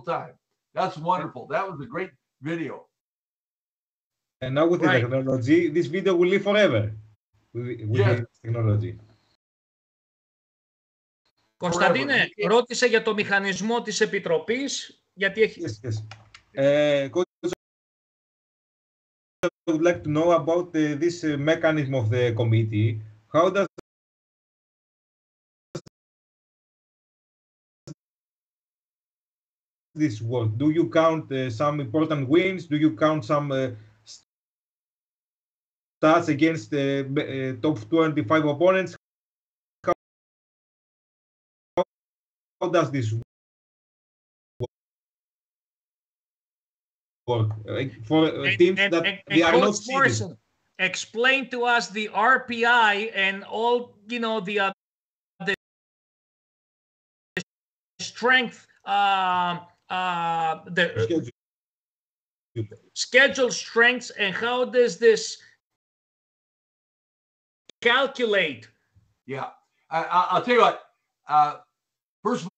Speaker 3: time. That's wonderful. That was a great video.
Speaker 5: And now with the technology, this video will live forever. With the technology.
Speaker 4: Κωνσταντίνε, ρώτησε για το μηχανισμό της Επιτροπής, γιατί έχει...
Speaker 5: Coach, I would like to know about this mechanism of the committee. How does this work? Do you count some important wins? Do you count some stats against top 25 opponents? How does this work for teams that they are not seeded?
Speaker 4: Morrison, explain to us the RPI and all, you know, the strength, the schedule strengths, and how does this calculate?
Speaker 3: Yeah, I'll tell you what. First of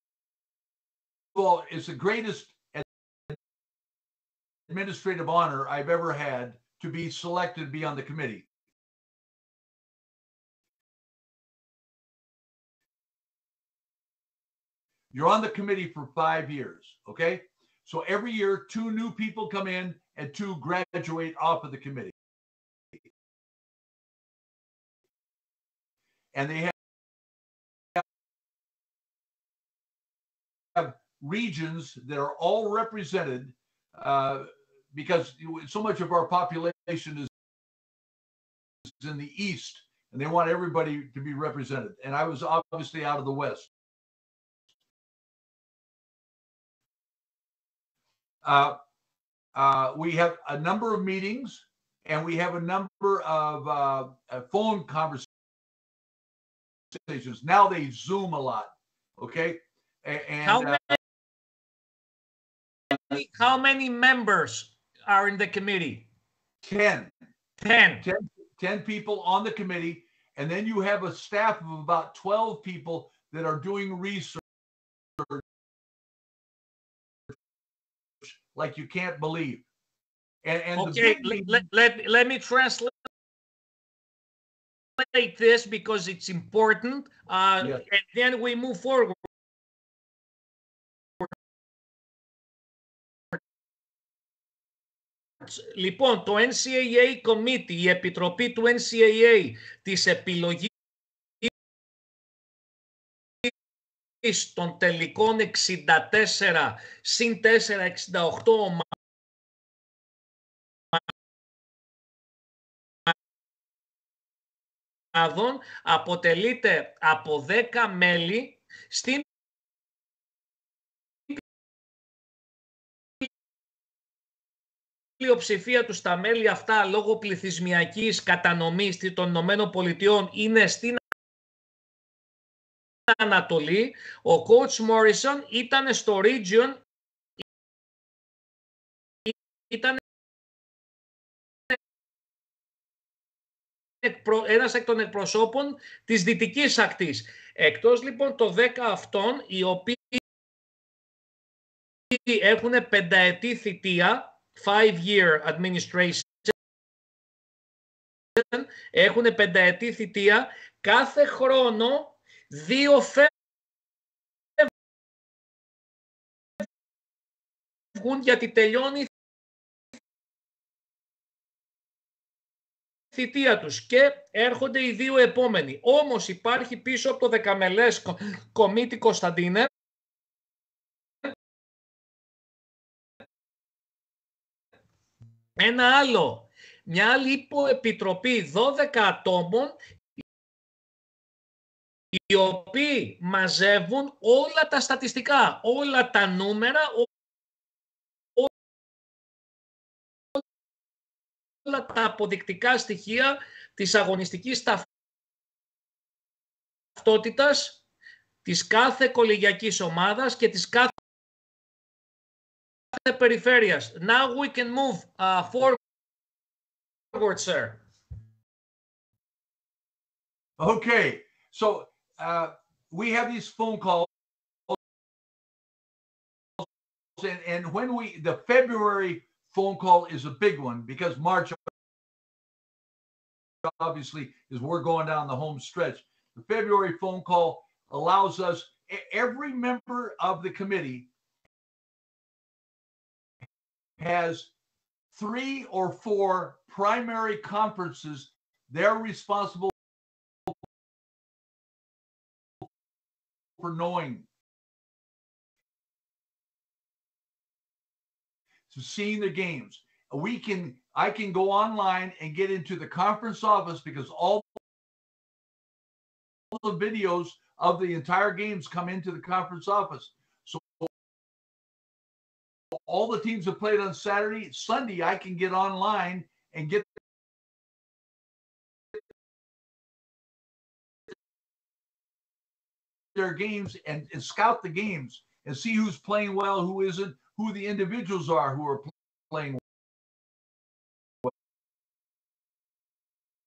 Speaker 3: all, it's the greatest administrative honor I've ever had to be selected to be on the committee. You're on the committee for 5 years, okay? So every year, 2 new people come in and 2 graduate off of the committee. And they have regions that are all represented because so much of our population is in the East, and they want everybody to be represented. And I was obviously out of the West. We have a number of meetings, and we have a number of phone conversations. Now they Zoom a lot, okay? And
Speaker 4: how many members are in the committee?
Speaker 3: 10.
Speaker 4: 10
Speaker 3: people on the committee, and then you have a staff of about 12 people that are doing research like you can't believe. And
Speaker 4: okay, let me translate this because it's important, and then we move forward. Λοιπόν, το NCAA Committee, η Επιτροπή του NCAA της επιλογής των τελικών 64 συν 4, 68 ομάδων αποτελείται από 10 μέλη στην πλειοψηφία του στα μέλη αυτά λόγω πληθυσμιακής κατανομής των ΗΠΑ είναι στην Ανατολή. Ο coach Morrison ήταν στο region, ήταν ένας εκ των εκπροσώπων της δυτικής ακτής. Εκτός λοιπόν των 10 αυτών, οι οποίοι έχουν πενταετή θητεία, 5-year administration, έχουν πενταετή θητεία, κάθε χρόνο 2 φεύγουν γιατί τελειώνει η θητεία τους και έρχονται οι 2 επόμενοι. Όμως υπάρχει πίσω από το δεκαμελές κομίτι, Κωνσταντίνε, μια άλλη υποεπιτροπή 12 ατόμων, οι οποίοι μαζεύουν όλα τα στατιστικά, όλα τα νούμερα, όλα τα αποδεικτικά στοιχεία της αγωνιστικής ταυτότητας της κάθε κολεγιακής ομάδας και της κάθε περιφέρειας. Now we can move forward, sir.
Speaker 3: Okay, so we have these phone calls, and when the February phone call is a big one because March obviously is we're going down the home stretch. The February phone call allows us, every member of the committee has 3 or 4 primary conferences they're responsible for knowing, to seeing the games. I can go online and get into the conference office because all the videos of the entire games come into the conference office. So all the teams that played on Saturday, Sunday, I can get online and get their games and scout the games and see who's playing well, who isn't, who the individuals are who are playing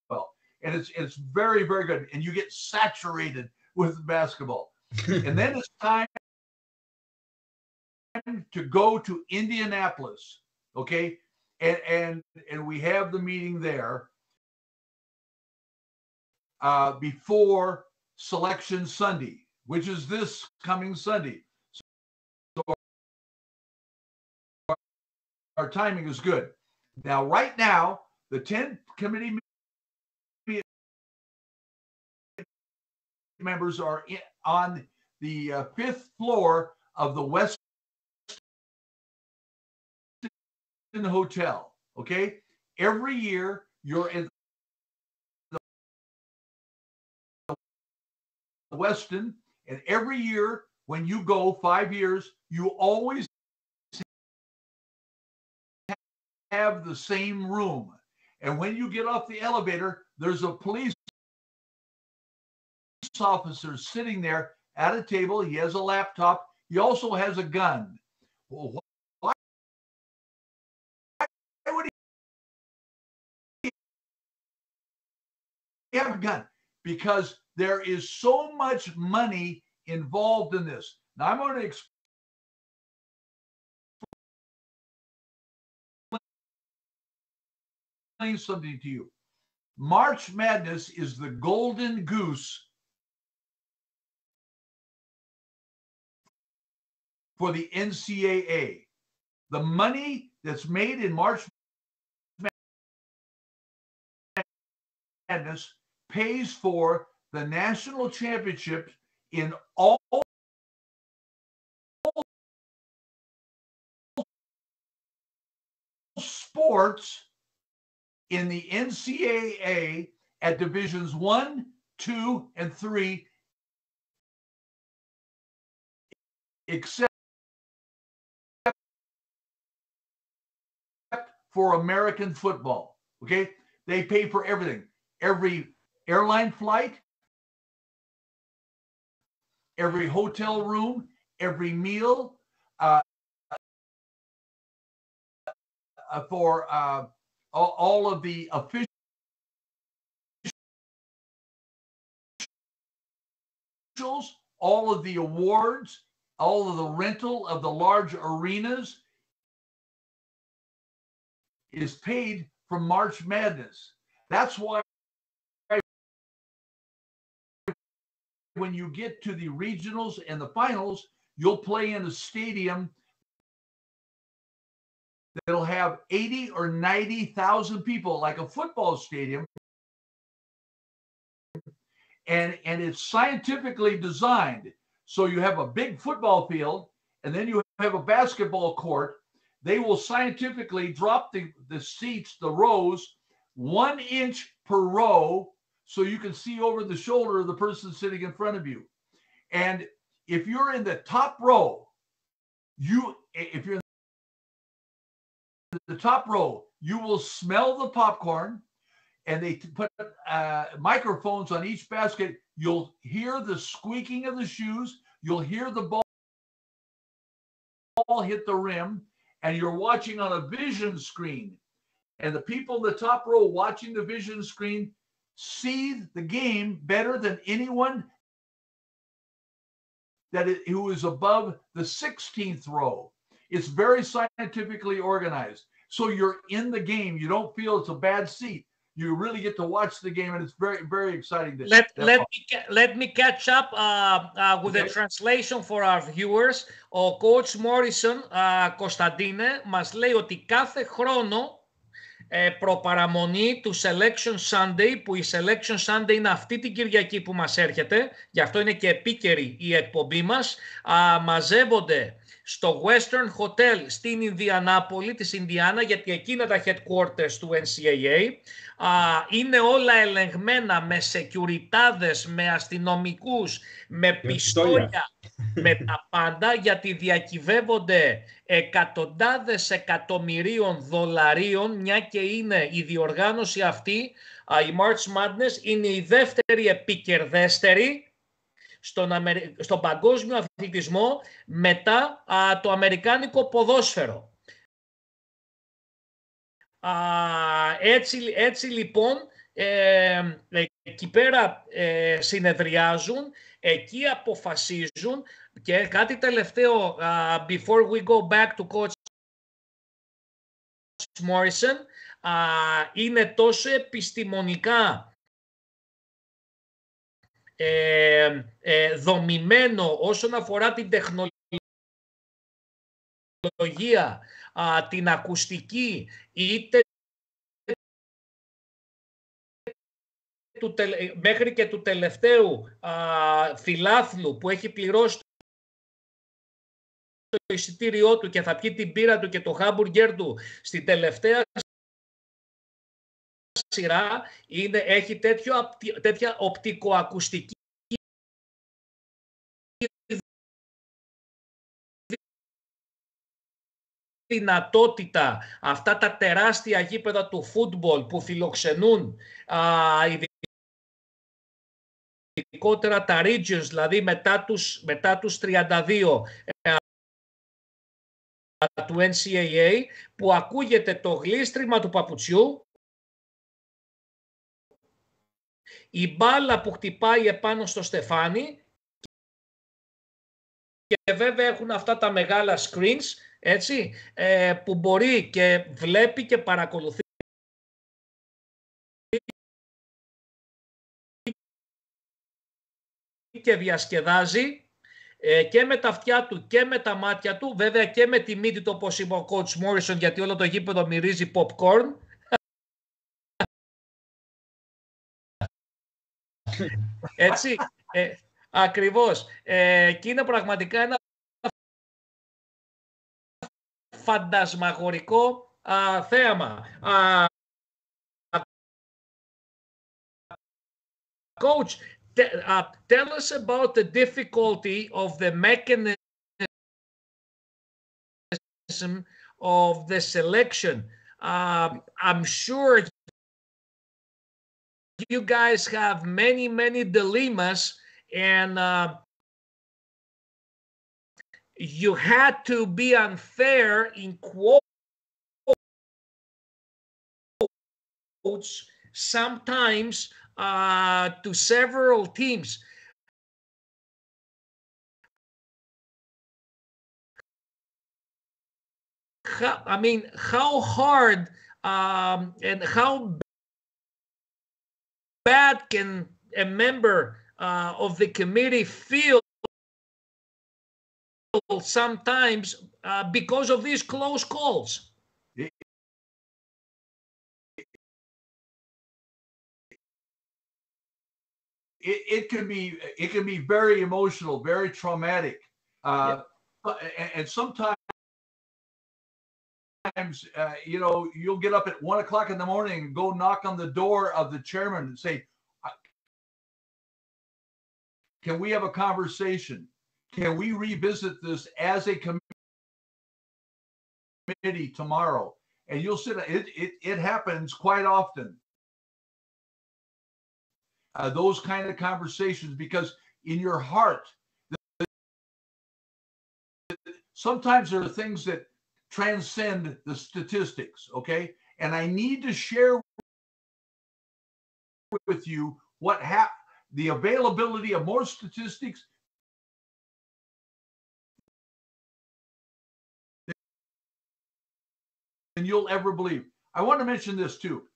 Speaker 3: well. And it's very, very good. And you get saturated with basketball. And then it's time to go to Indianapolis, okay? And we have the meeting there before Selection Sunday, which is this coming Sunday. So our timing is good. Now, right now, the 10 committee members are on the 5th floor of the Westin Hotel, okay? Every year, you're in the Westin, and every year when you go 5 years, you always have the same room. And when you get off the elevator, there's a police officer sitting there at a table. He has a laptop. He also has a gun. Well, why would he have a gun? Because there is so much money involved in this. Now, I'm going to explain something to you. March Madness is the golden goose for the NCAA. The money that's made in March Madness pays for the national championships in all sports in the NCAA at divisions 1, 2, and 3, except for American football. Okay, they pay for everything, every airline flight, every hotel room, every meal, for all of the officials, all of the awards, all of the rental of the large arenas is paid from March Madness. That's why when you get to the regionals and the finals, you'll play in a stadium that'll have 80 or 90,000 people, like a football stadium. And it's scientifically designed. So you have a big football field, and then you have a basketball court. They will scientifically drop the seats, the rows, 1 inch per row, so you can see over the shoulder of the person sitting in front of you. And if you're in the top row, if you're in the top row, you will smell the popcorn, and they put microphones on each basket. You'll hear the squeaking of the shoes. You'll hear the ball hit the rim, and you're watching on a vision screen. And the people in the top row watching the vision screen see the game better than anyone who is above the 16th row. It's very scientifically organized. So you're in the game. You don't feel it's a bad seat. You really get to watch the game, and it's very, very exciting.
Speaker 4: Let me catch up with the translation for our viewers. Ο Coach Morrison, Κωνσταντίνε, μας λέει ότι κάθε χρόνο προπαραμονή του Selection Sunday, που η Selection Sunday είναι αυτή την Κυριακή που μας έρχεται, γι' αυτό είναι και επίκαιρη η εκπομπή μας, μαζεύονται στο Western Hotel στην Ινδιανάπολη της Ινδιάνα, γιατί εκεί είναι τα headquarters του NCAA. Είναι όλα ελεγμένα με σεκιουριτάδες, με αστυνομικούς, με πιστόλια, με τα πάντα, γιατί διακυβεύονται εκατοντάδες εκατομμυρίων δολαρίων, μια και είναι η διοργάνωση αυτή, η March Madness, είναι η δεύτερη επικερδέστερη στον παγκόσμιο αθλητισμό μετά το αμερικάνικο ποδόσφαιρο. Έτσι λοιπόν εκεί πέρα συνεδριάζουν, εκεί αποφασίζουν. Και κάτι τελευταίο, before we go back to Coach Morrison, είναι τόσο επιστημονικά δομημένο όσον αφορά την τεχνολογία, την ακουστική, είτε μέχρι και του τελευταίου φιλάθλου που έχει πληρώσει το εισιτήριό του και θα πιει την πύρα του και το χάμπουργκερ του στην τελευταία σειρά, έχει τέτοια οπτικοακουστική δυνατότητα, αυτά τα τεράστια γήπεδα του φούτμπολ που φιλοξενούν ειδικότερα τα regions, δηλαδή μετά τους 32 του NCAA, που ακούγεται το γλίστριμα του παπουτσιού, η μπάλα που χτυπάει επάνω στο στεφάνι, και βέβαια έχουν αυτά τα μεγάλα screens, έτσι, που μπορεί και βλέπει και παρακολουθεί και διασκεδάζει και με τα αυτιά του και με τα μάτια του, βέβαια και με τη μύτη του, όπως είπε ο Coach Morrison, γιατί όλο το γήπεδο μυρίζει popcorn. Έτσι, ακριβώς. Και είναι πραγματικά ένα φαντασμαγορικό θέαμα. Coach, tell us about the difficulty of the mechanism of the selection. I'm sure you guys have many dilemmas, and you had to be unfair in quotes sometimes to several teams. how hard and how bad can a member of the committee feel sometimes because of these close calls?
Speaker 3: It can be very emotional, very traumatic, and sometimes you'll get up at 1 o'clock in the morning and go knock on the door of the chairman and say, "Can we have a conversation? Can we revisit this as a committee tomorrow?" And you'll sit. It happens quite often. Those kind of conversations, because in your heart, sometimes there are things that transcend the statistics, okay? And I need to share with you the availability of more statistics than you'll ever believe. I want to mention this too.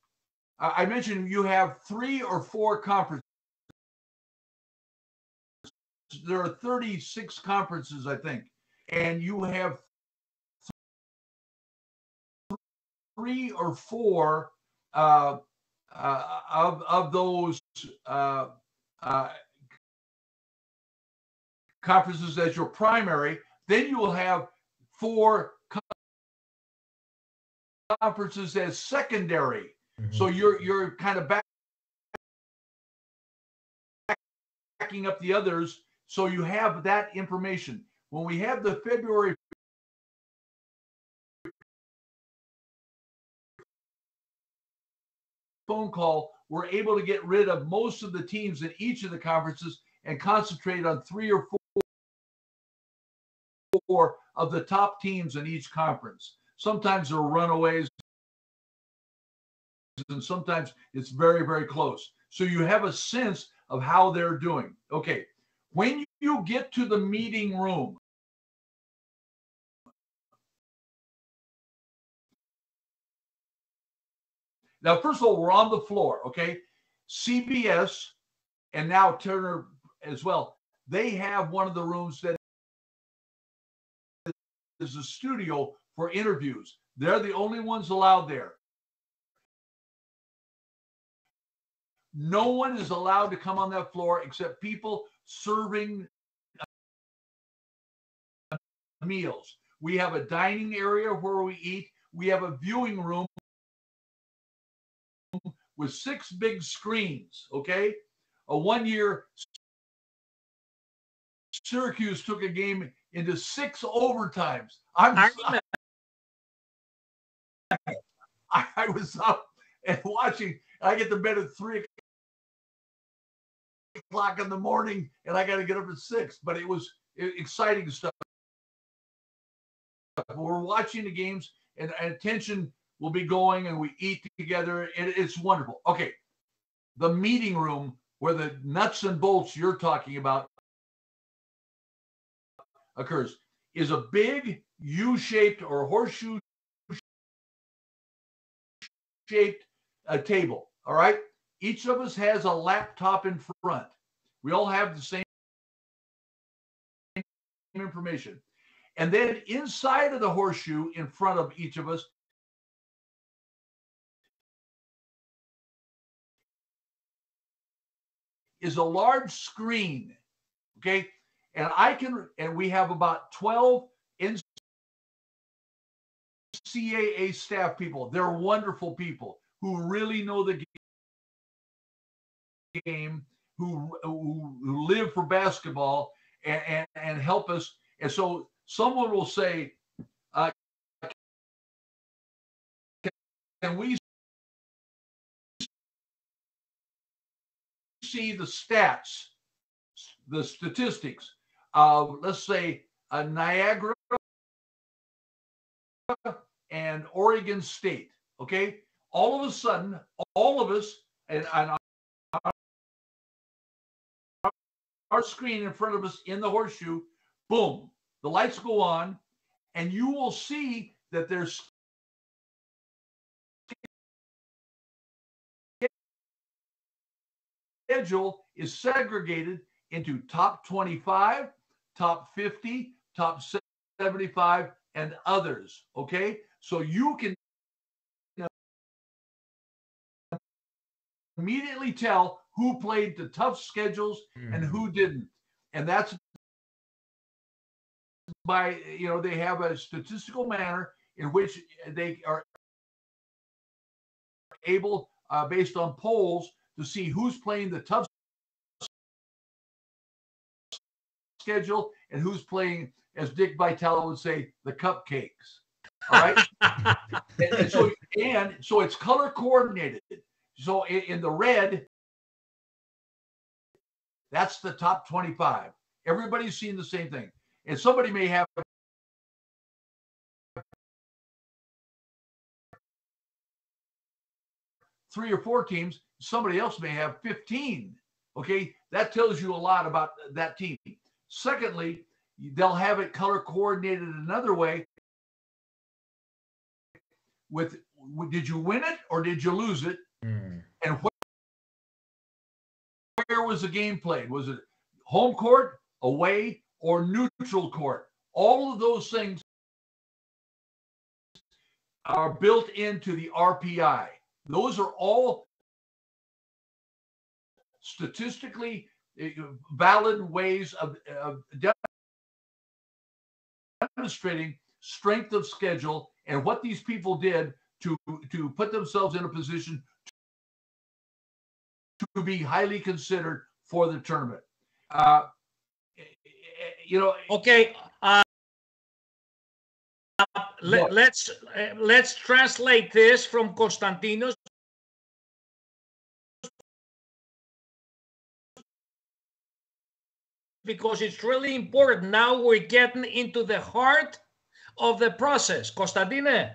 Speaker 3: I mentioned you have 3 or 4 conferences. There are 36 conferences, I think, and you have 3 or 4 of those conferences as your primary. Then you will have 4 conferences as secondary. Mm-hmm. So you're kind of backing up the others, so you have that information. When we have the February phone call, we're able to get rid of most of the teams in each of the conferences and concentrate on 3 or 4 of the top teams in each conference. Sometimes they're runaways, and sometimes it's very, very close. So you have a sense of how they're doing. Okay, when you get to the meeting room, now, first of all, we're on the floor, okay? CBS and now Turner as well, they have one of the rooms that is a studio for interviews. They're the only ones allowed there. No one is allowed to come on that floor except people serving meals. We have a dining area where we eat. We have a viewing room with 6 big screens, okay? One year, Syracuse took a game into 6 overtimes. I was up and watching. I get to bed at 3 o'clock in the morning, and I got to get up at 6. But it was exciting stuff. We're watching the games, and attention will be going, and we eat together. It's wonderful. Okay, the meeting room where the nuts and bolts you're talking about occurs is a big U-shaped or horseshoe-shaped table, all right? Each of us has a laptop in front. We all have the same information. And then inside of the horseshoe in front of each of us is a large screen, okay? And we have about 12 NCAA staff people. They're wonderful people who really know the game, who live for basketball and help us. And so someone will say, can we see the stats, the statistics of, let's say, Niagara and Oregon State, okay? All of a sudden, all of us, and our screen in front of us in the horseshoe, boom, the lights go on, and you will see that there's schedule is segregated into top 25, top 50, top 75, and others. Okay, so you can immediately tell who played the tough schedules and who didn't, and that's by they have a statistical manner in which they are able, based on polls, to see who's playing the tough schedule and who's playing, as Dick Vitale would say, the cupcakes. All right. and so it's color coordinated. So in the red, that's the top 25. Everybody's seeing the same thing. And somebody may have 3 or 4 teams. Somebody else may have 15. Okay, that tells you a lot about that team. Secondly, they'll have it color coordinated another way. With did you win it or did you lose it? And where was the game played? Was it home court, away, or neutral court? All of those things are built into the RPI. Those are all statistically valid ways of demonstrating strength of schedule and what these people did to put themselves in a position to be highly considered for the tournament.
Speaker 4: Okay. Let's translate this from Konstantinos, because it's really important. Now we're getting into the heart of the process. Κωνσταντίνε,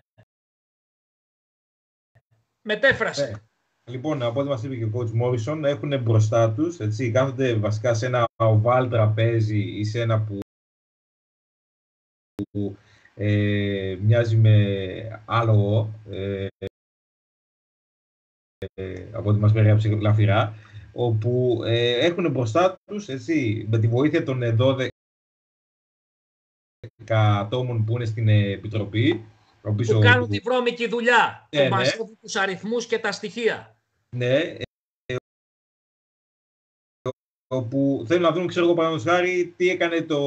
Speaker 4: μετέφραση.
Speaker 5: Λοιπόν, από ό,τι μας είπε και ο coach Morrison, έχουν μπροστά τους, έτσι, κάθονται βασικά σε ένα oval τραπέζι ή σε ένα που μοιάζει με άλογο, από ό,τι μας περιέγραψε Λαφυρά, όπου έχουν μπροστά τους, έτσι, με τη βοήθεια των 12 ατόμων που είναι στην Επιτροπή,
Speaker 4: που κάνουν τη βρώμικη δουλειά, που μαζεύουν τους αριθμούς και τα στοιχεία.
Speaker 5: Ναι, όπου θέλουν να δουν, ξέρω εγώ, παραδείγματος χάρη, τι έκανε το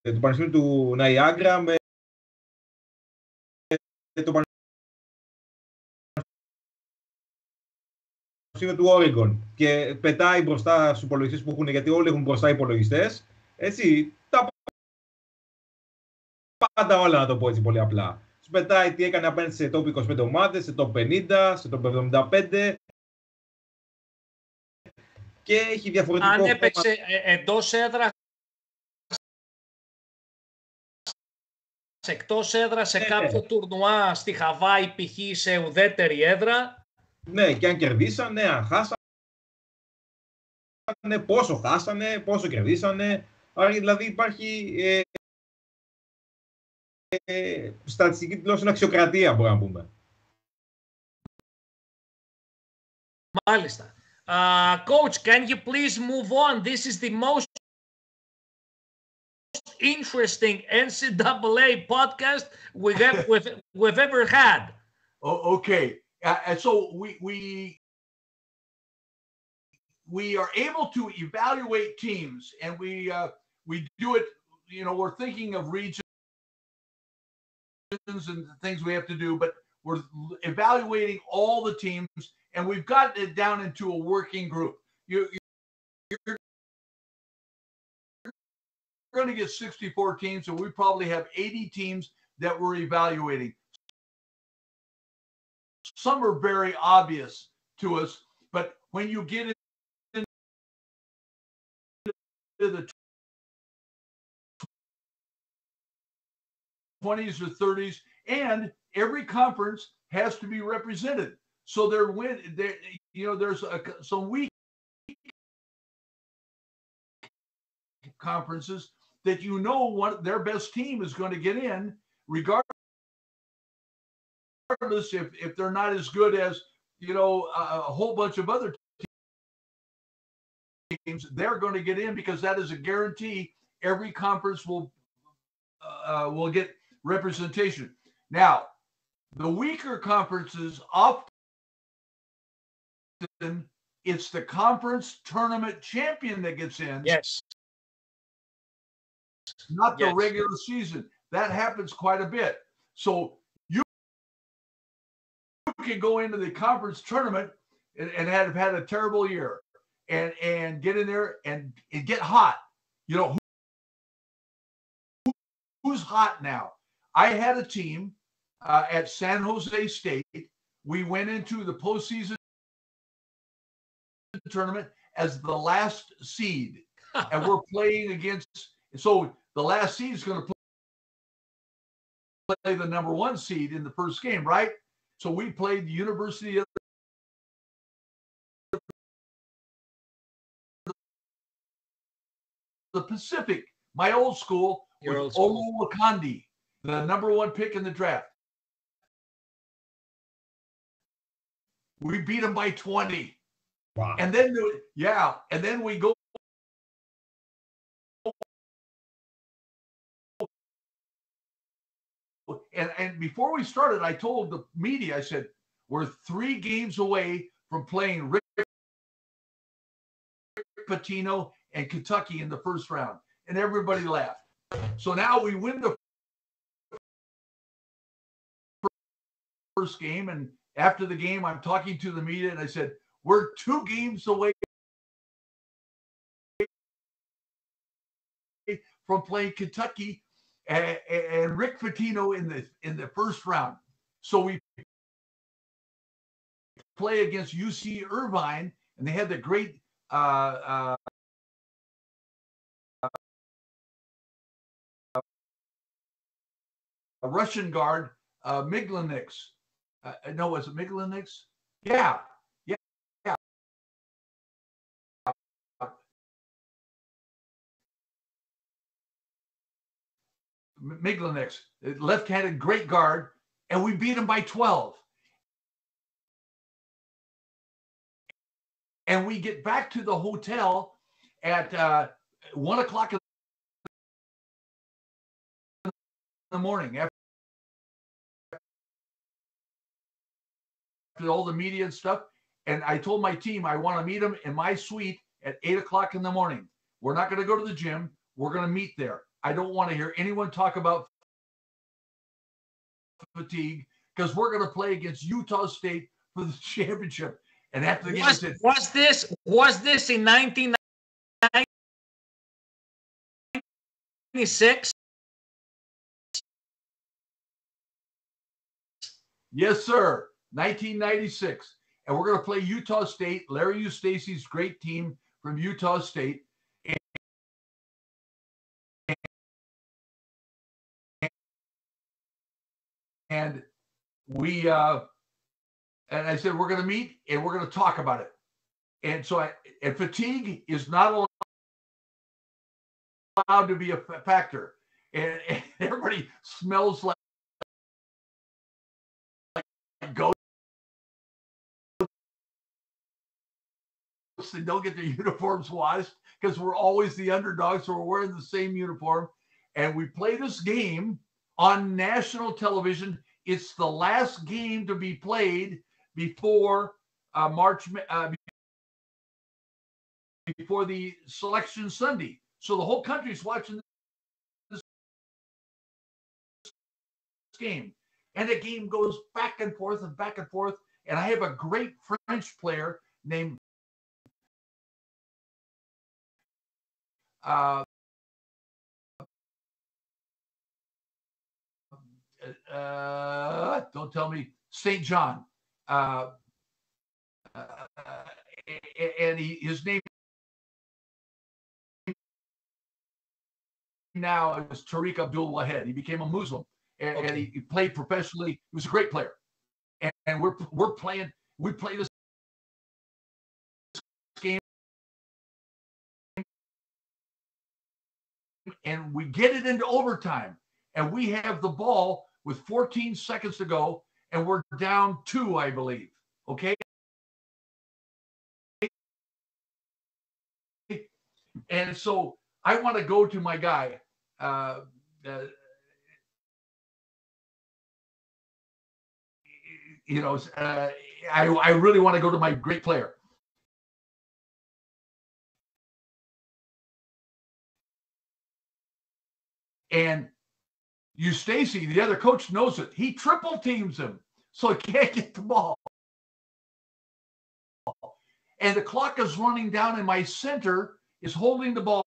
Speaker 5: Πανεπιστήμιο του Ναϊάγκρα με το Πανεπιστήμιο του Όρεγκον, και πετάει μπροστά στους υπολογιστές που έχουν, γιατί όλοι έχουν μπροστά υπολογιστές, έτσι, τα πάντα όλα, να το πω έτσι πολύ απλά. Τους πετάει τι έκανε απέναντι σε top 25 ομάδες, σε top 50, σε top 75, και έχει διαφορετικό...
Speaker 4: Αν έπαιξε εντός έδρας, εκτός έδρα, σε κάποιο τουρνουά στη Χαβάη, π.χ. σε ουδέτερη έδρα.
Speaker 5: Ναι, και αν κερδίσανε, αν χάσανε, πόσο χάσανε, πόσο κερδίσανε. Άρα δηλαδή υπάρχει στατιστική τηλεόραση, αξιοκρατία, μπορούμε να πούμε.
Speaker 4: Μάλιστα. Coach, can you please move on? This is the most interesting NCAA podcast we've ever had.
Speaker 3: Oh, okay. And so we are able to evaluate teams, and we do it. We're thinking of regions and things we have to do, but we're evaluating all the teams, and we've gotten it down into a working group. You're going to get 64 teams, and we probably have 80 teams that we're evaluating. Some are very obvious to us, but when you get into the 20s or 30s, and every conference has to be represented. So there's some weak conferences that what their best team is going to get in, regardless if they're not as good as, a whole bunch of other teams, they're going to get in because that is a guarantee. Every conference will get representation. Now, the weaker conferences often it's the conference tournament champion that gets in.
Speaker 4: Yes.
Speaker 3: Not the regular season. That happens quite a bit. So you can go into the conference tournament and have had a terrible year and get in there and get hot. Who's hot now? I had a team at San Jose State. We went into the postseason tournament as the last seed, and we're playing against. So the last seed is going to play the number one seed in the first game, right? So we played the University of the Pacific, my old school, with Olu Wakandi, the number one pick in the draft. We beat them by 20.
Speaker 5: Wow.
Speaker 3: And then we go and before we started, I told the media, I said, we're 3 games away from playing Rick Pitino and Kentucky in the first round. And everybody laughed. So now we win the first game. And after the game, I'm talking to the media and I said, we're 2 games away from playing Kentucky and Rick Pitino in the first round. So we play against UC Irvine, and they had the great Russian guard, Miglinix. No, was it Miglinix? Yeah. Miglinix, left-handed great guard, and we beat him by 12. And we get back to the hotel at 1 o'clock in the morning after all the media and stuff. And I told my team I want to meet them in my suite at 8 o'clock in the morning. We're not going to go to the gym. We're going to meet there. I don't want to hear anyone talk about fatigue because we're going to play against Utah State for the championship. And after the game, I said,
Speaker 4: was this in 1996?
Speaker 3: Yes, sir. 1996. And we're going to play Utah State. Larry Eustace's great team from Utah State. And we and I said, we're going to meet and we're going to talk about it. And so and fatigue is not allowed to be a factor. And everybody smells like ghosts. They don't get their uniforms washed because we're always the underdogs, so we're wearing the same uniform. And we play this game on national television. It's the last game to be played before before the selection Sunday. So the whole country's watching this game. And the game goes back and forth and back and forth. And I have a great French player named don't tell me, St. John. And his name now is Tariq Abdul Wahed. He became a Muslim, and he played professionally. He was a great player. And we're playing. We play this game, and we get it into overtime. and we have the ball with 14 seconds to go, and we're down 2, I believe. Okay? And so I want to go to my guy. I really want to go to my great player. And Stacy, the other coach, knows it. He triple teams him, so he can't get the ball. And the clock is running down, and my center is holding the ball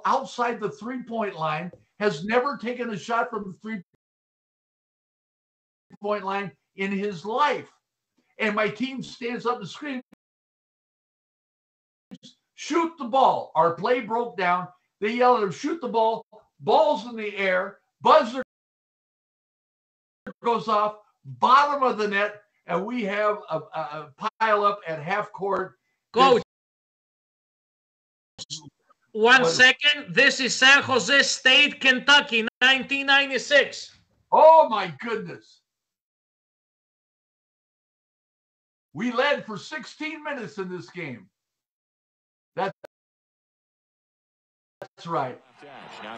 Speaker 3: outside the three-point line, has never taken a shot from the three-point line in his life. And my team stands up and screams, shoot the ball. Our play broke down. They yell at him, shoot the ball. Ball's in the air. Buzzer goes off, bottom of the net, and we have a pile up at half court.
Speaker 4: Coach, 1 second. This is San Jose State, Kentucky, 1996.
Speaker 3: Oh, my goodness. We led for 16 minutes in this game. That's right.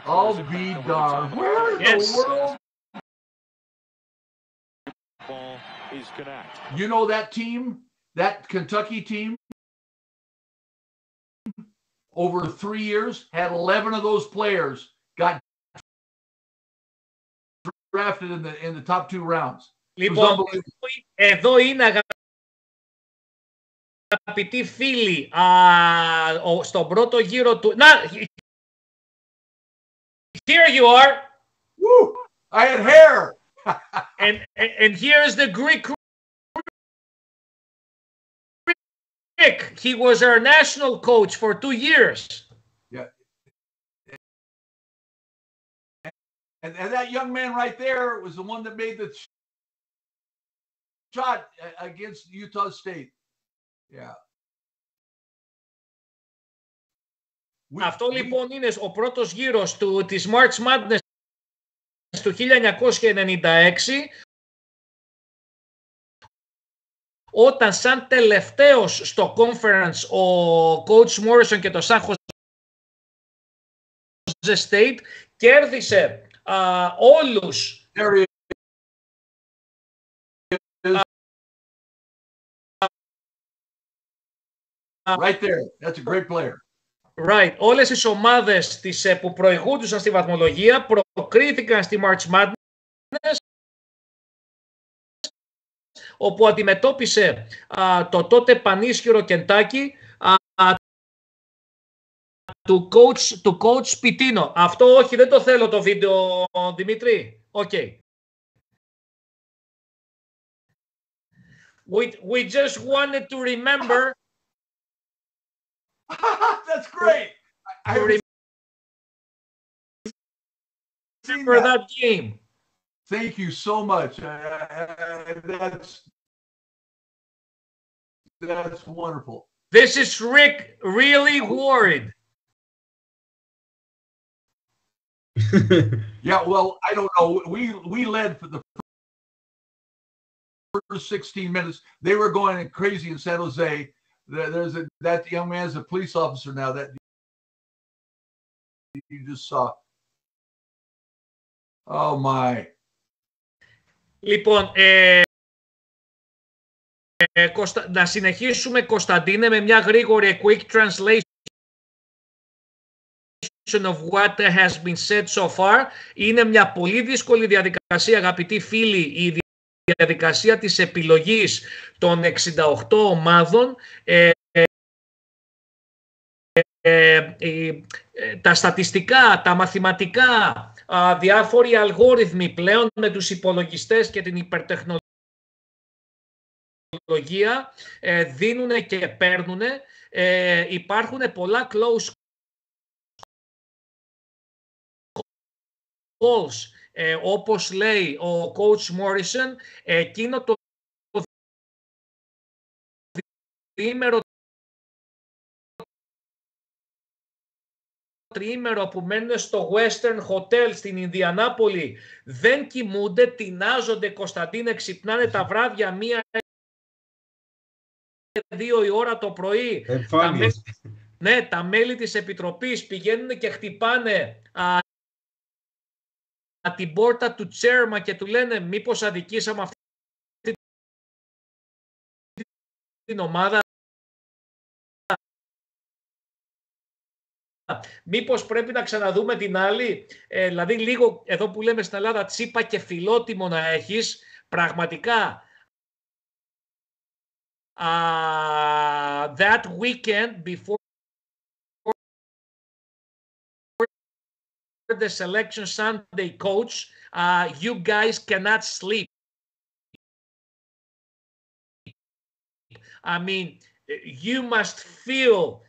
Speaker 3: I'll be darned. Where in the world?
Speaker 7: Ball is connect.
Speaker 3: You know that team, that Kentucky team, over 3 years, had 11 of those players got drafted in the top 2 rounds.
Speaker 4: Λοιπόν, εδώ είναι αγαπητοί φίλοι στον πρώτο γύρο του... Να, here you are.
Speaker 3: Woo! I had hair.
Speaker 4: and here is the Greek Rick. He was our national coach for 2 years.
Speaker 3: Yeah. And that young man right there was the one that made the shot against Utah State. Yeah.
Speaker 4: Αυτό λοιπόν είναι ο πρώτος γύρος της March Madness του 1996, όταν σαν τελευταίος στο conference ο coach Morrison και το San Jose State κέρδισε όλους
Speaker 3: right there. That's a great player.
Speaker 4: Right. Όλες τις ομάδες που προηγούντουσαν στη βαθμολογία προκρίθηκαν στη March Madness, όπου αντιμετώπισε το τότε πανίσχυρο Κεντάκι του coach Πιτίνο. Αυτό όχι, δεν το θέλω το βίντεο, Δημήτρη. Okay. We just wanted to remember.
Speaker 3: That's great. I
Speaker 4: remember that game.
Speaker 3: Thank you so much. That's wonderful.
Speaker 4: This is Rick really worried.
Speaker 3: Yeah, well, I don't know. We led for the first 16 minutes. They were going crazy in San Jose. That young man's a police officer now that you just saw. Oh my.
Speaker 4: Λοιπόν, να συνεχίσουμε, Κωνσταντίνε, με μια γρήγορη quick translation of what has been said so far. Είναι μια πολύ δύσκολη διαδικασία, αγαπητοί φίλοι, η διαδικασία της επιλογής των 68 ομάδων. Τα στατιστικά, τα μαθηματικά, διάφοροι αλγόριθμοι πλέον με τους υπολογιστές και την υπερτεχνολογία δίνουν και παίρνουν. Υπάρχουν πολλά close calls, όπως λέει ο coach Morrison. Εκείνο το διήμερο τριήμερο που μένουν στο Western Hotel στην Ινδιανάπολη δεν κοιμούνται, τεινάζονται, Κωνσταντίνε, ξυπνάνε τα βράδια 1-2 η ώρα το πρωί. Τα μέλη της Επιτροπής πηγαίνουν και χτυπάνε την πόρτα του τσέρμα και του λένε μήπως αδικήσαμε αυτή την ομάδα, μήπως πρέπει να ξαναδούμε την άλλη. Δηλαδή λίγο εδώ που λέμε στην Ελλάδα τσίπα και φιλότιμο να έχεις, πραγματικά that weekend before the selection Sunday, coach, you guys cannot sleep. I mean, you must feel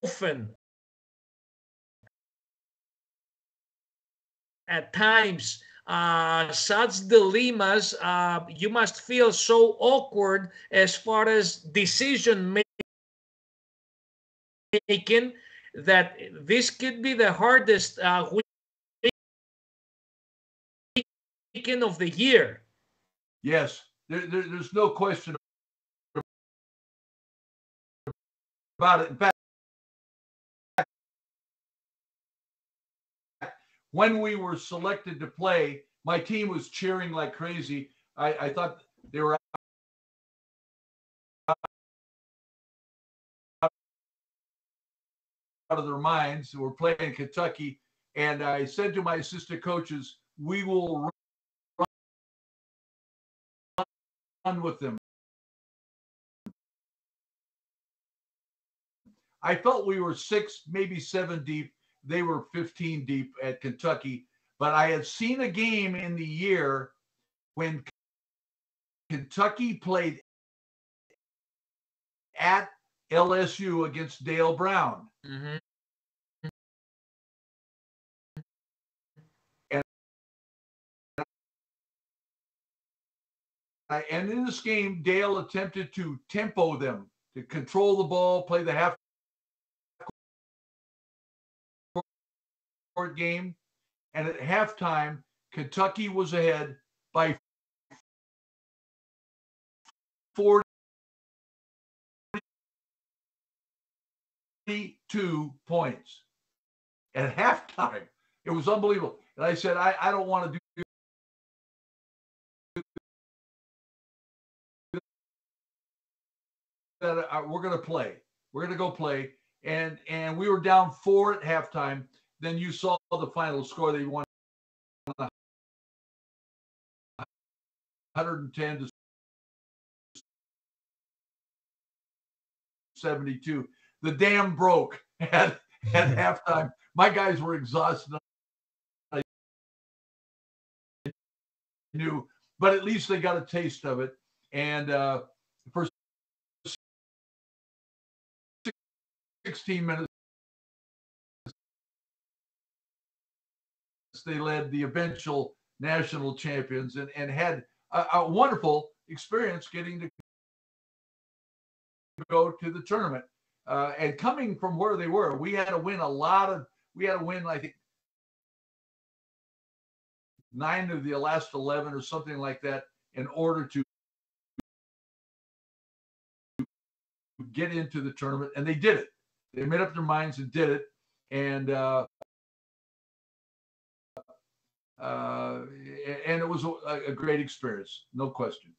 Speaker 4: often at times such dilemmas. You must feel so awkward as far as decision making that this could be the hardest weekend of the year.
Speaker 3: Yes, there's no question about it. In fact, when we were selected to play, my team was cheering like crazy. I thought they were out of their minds. We're playing Kentucky, and I said to my assistant coaches, we will run with them. I felt we were 6, maybe 7 deep. They were 15 deep at Kentucky, but I had seen a game in the year when Kentucky played at LSU against Dale Brown.
Speaker 4: Mm-hmm.
Speaker 3: And in this game, Dale attempted to tempo them, to control the ball, play the half court game. And at halftime, Kentucky was ahead by 42 points. At halftime, it was unbelievable. And I said, I don't want to do that. We're going to play. We're going to go play. And we were down 4 at halftime. Then you saw the final score. They won 110 to 72. The dam broke at halftime. My guys were exhausted. I knew, but at least they got a taste of it. And for 16 minutes, they led the eventual national champions and had a wonderful experience getting to go to the tournament. And coming from where they were, we had to win I think 9 of the last 11 or something like that in order to get into the tournament. And they did it. They made up their minds and did it. And it was a great experience, no question.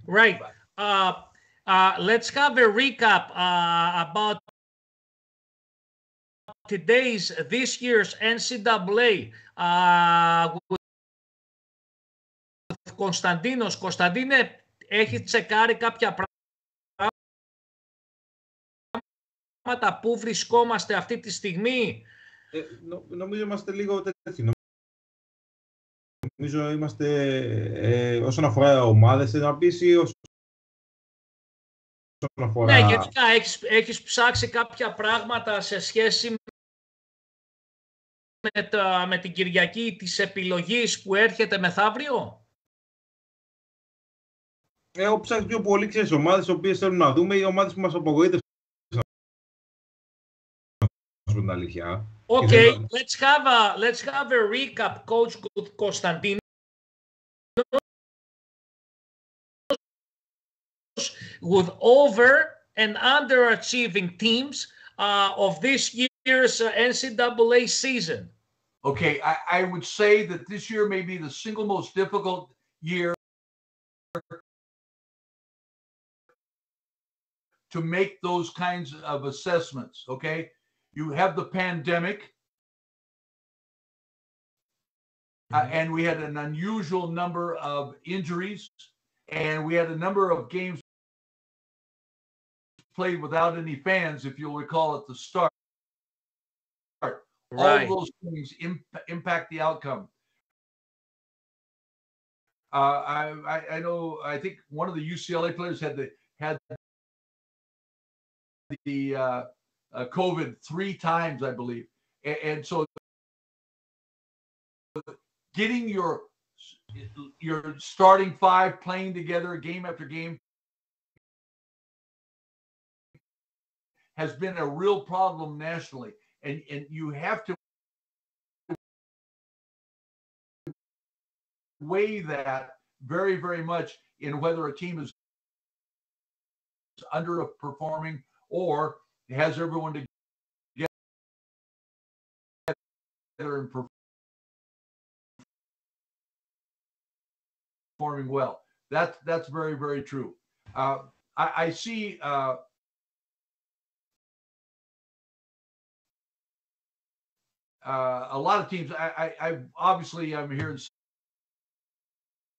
Speaker 4: Right. Let's have a recap about this year's NCAA with Κωνσταντίνος. Κωνσταντίνε, έχει τσεκάρει κάποια πράγματα, πού βρισκόμαστε αυτή τη στιγμή?
Speaker 5: Νομίζω είμαστε λίγο τέτοιοι. Νομίζω είμαστε όσον αφορά ομάδες να πεις ή όσον αφορά...
Speaker 4: Ναι, γενικά έχεις ψάξει κάποια πράγματα σε σχέση με την Κυριακή της επιλογής που έρχεται μεθαύριο?
Speaker 5: Έχω ψάξει πιο πολύ, ξέρεις, ομάδες οι οποίες θέλουν να δούμε ή ομάδες που μας απογοήτευσαν, να σου πω την αλήθεια.
Speaker 4: Okay, let's have a recap, Coach Konstantinos, with over and underachieving teams of this year's NCAA season.
Speaker 3: Okay, I would say that this year may be the single most difficult year to make those kinds of assessments, okay? You have the pandemic, and we had an unusual number of injuries, and we had a number of games played without any fans, if you'll recall at the start.
Speaker 4: Right.
Speaker 3: All those things impact the outcome. I know. I think one of the UCLA players had the COVID 3 times, I believe, and so getting your starting 5 playing together game after game has been a real problem nationally, and you have to weigh that very, very much in whether a team is underperforming or has everyone together and performing well. That's very, very true. I see a lot of teams. I obviously I'm here in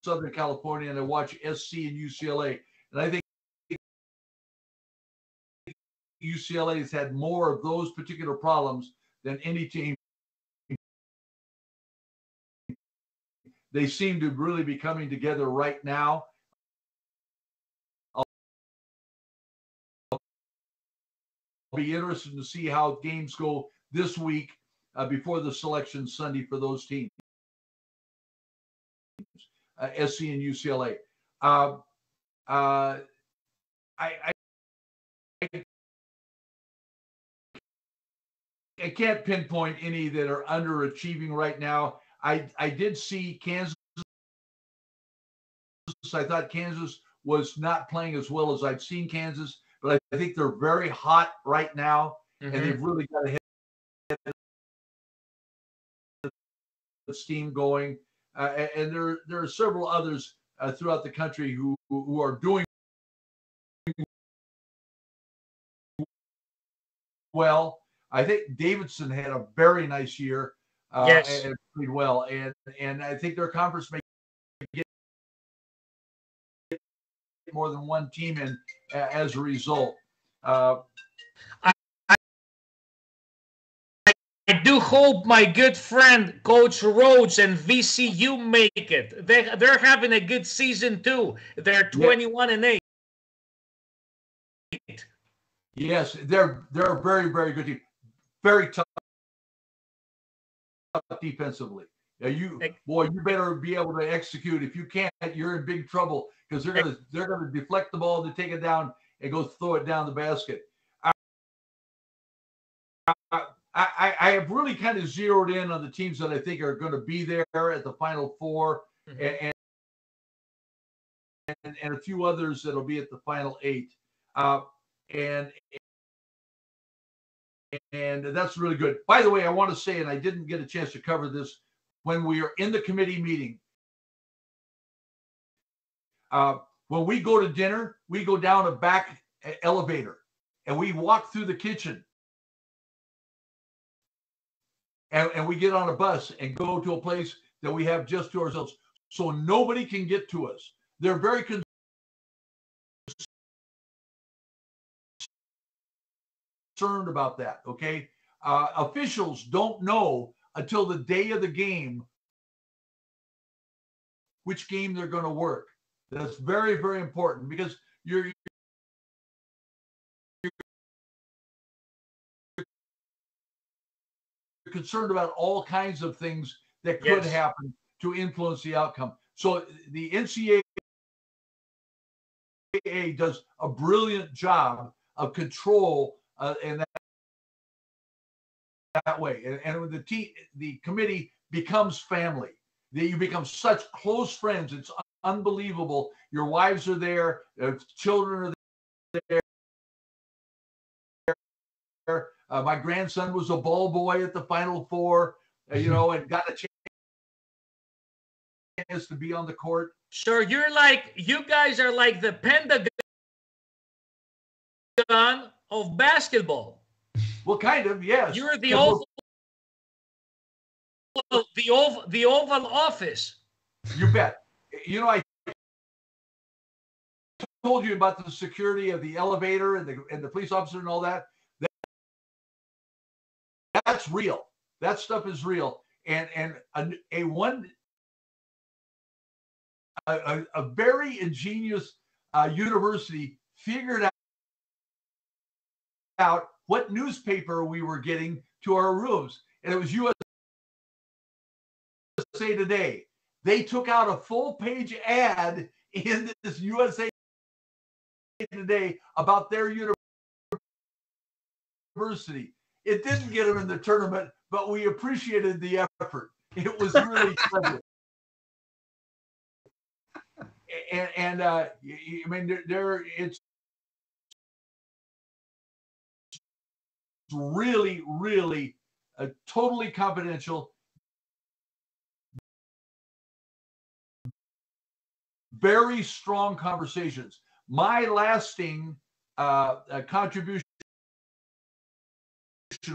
Speaker 3: Southern California, and I watch SC and UCLA, and I think UCLA has had more of those particular problems than any team. They seem to really be coming together right now. I'll be interested to see how games go this week before the selection Sunday for those teams, SC and UCLA. I can't pinpoint any that are underachieving right now. I did see Kansas. I thought Kansas was not playing as well as I've seen Kansas, but I think they're very hot right now, and they've really got to hit the steam going. And there are several others throughout the country who are doing well. I think Davidson had a very nice year and played well, and I think their conference may get more than one team in as a result.
Speaker 4: I do hope my good friend Coach Rhodes and VCU make it. They're having a good season too. They're 21-8.
Speaker 3: Yes, they're a very, very good team. Very tough defensively. You better be able to execute. If you can't, you're in big trouble because they're gonna deflect the ball to take it down and go throw it down the basket. I have really kind of zeroed in on the teams that I think are going to be there at the Final Four, and a few others that'll be at the Final 8, and that's really good. By the way, I want to say, and I didn't get a chance to cover this when we are in the committee meeting. When we go to dinner, we go down a back elevator, and we walk through the kitchen. And we get on a bus and go to a place that we have just to ourselves. So nobody can get to us. They're very concerned about that, okay? Officials don't know until the day of the game which game they're going to work. That's very, very important because you're concerned about all kinds of things that could happen to influence the outcome. So the NCAA NCAA does a brilliant job of control in that way. And when the committee becomes family, you become such close friends. It's unbelievable. Your wives are there, children are there. My grandson was a ball boy at the Final Four, and got a chance to be on the court.
Speaker 4: So you guys are like the Pentagon of basketball.
Speaker 3: Well, kind of, yes.
Speaker 4: You're the Oval Office.
Speaker 3: You bet. I told you about the security of the elevator and the police officer and all that. That's real. That stuff is real. And a very ingenious university figured out what newspaper we were getting to our rooms, and it was USA Today. They took out a full-page ad in this USA Today about their university. It didn't get them in the tournament, but we appreciated the effort. It was really clever. And I mean, it's really, really totally confidential. Very strong conversations. My lasting contribution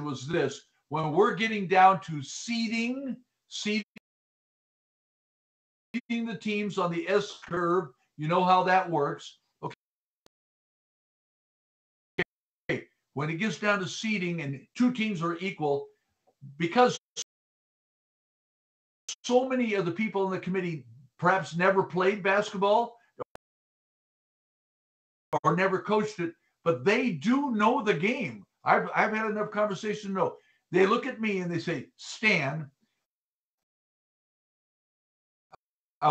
Speaker 3: was this: when we're getting down to seeding the teams on the S curve, you know how that works. Okay. When it gets down to seeding and two teams are equal, because so many of the people in the committee perhaps never played basketball or never coached it, but they do know the game. I've had enough conversation to know. They look at me and they say, Stan,